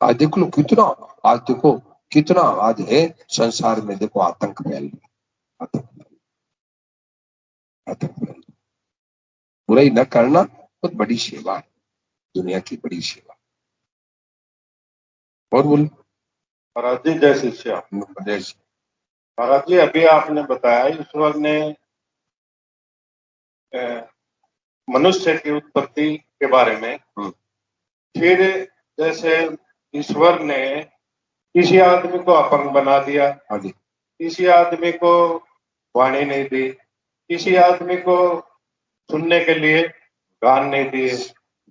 आज देख लो कितना, आज देखो कितना आज है संसार में, देखो आतंक फैल रहा, आतंक फैल रहा, आतंक फैल रहा। बुराई न करना बहुत बड़ी सेवा है, दुनिया की बड़ी सेवा। और बोल महाराज जी जय शिष्या। प्रदेश महाराज जी अभी आपने बताया ईश्वर ने मनुष्य की उत्पत्ति के बारे में, फिर जैसे ईश्वर ने किसी आदमी को अपंग बना दिया, आगे किसी आदमी को वाणी नहीं दी, किसी आदमी को सुनने के लिए कान नहीं दिए,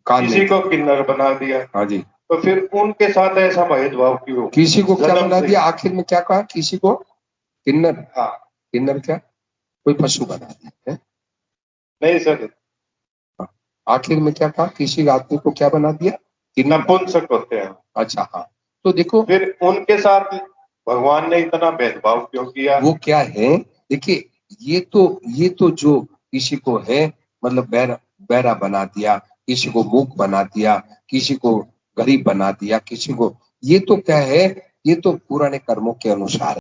कान किसी नहीं, को किन्नर बना दिया। हाँ जी, तो फिर उनके साथ ऐसा भेदभाव क्यों? किसी को क्या जन्म बना से। दिया? आखिर में क्या कहा? किसी को किन्नर, हाँ किन्नर क्या? कोई पशु बना दिया है? नहीं सर, आखिर में क्या कहा? किसी आदमी को क्या बना दिया? किन्नर। नपुंसक होते हैं। अच्छा हाँ, तो देखो फिर उनके साथ भगवान ने इतना भेदभाव क्यों किया? वो क्या है, देखिए ये तो जो किसी को है मतलब बैरा बना दिया, किसी को मूक बना दिया, किसी को गरीब बना दिया, किसी को, ये तो क्या है, ये तो पुराने कर्मों के अनुसार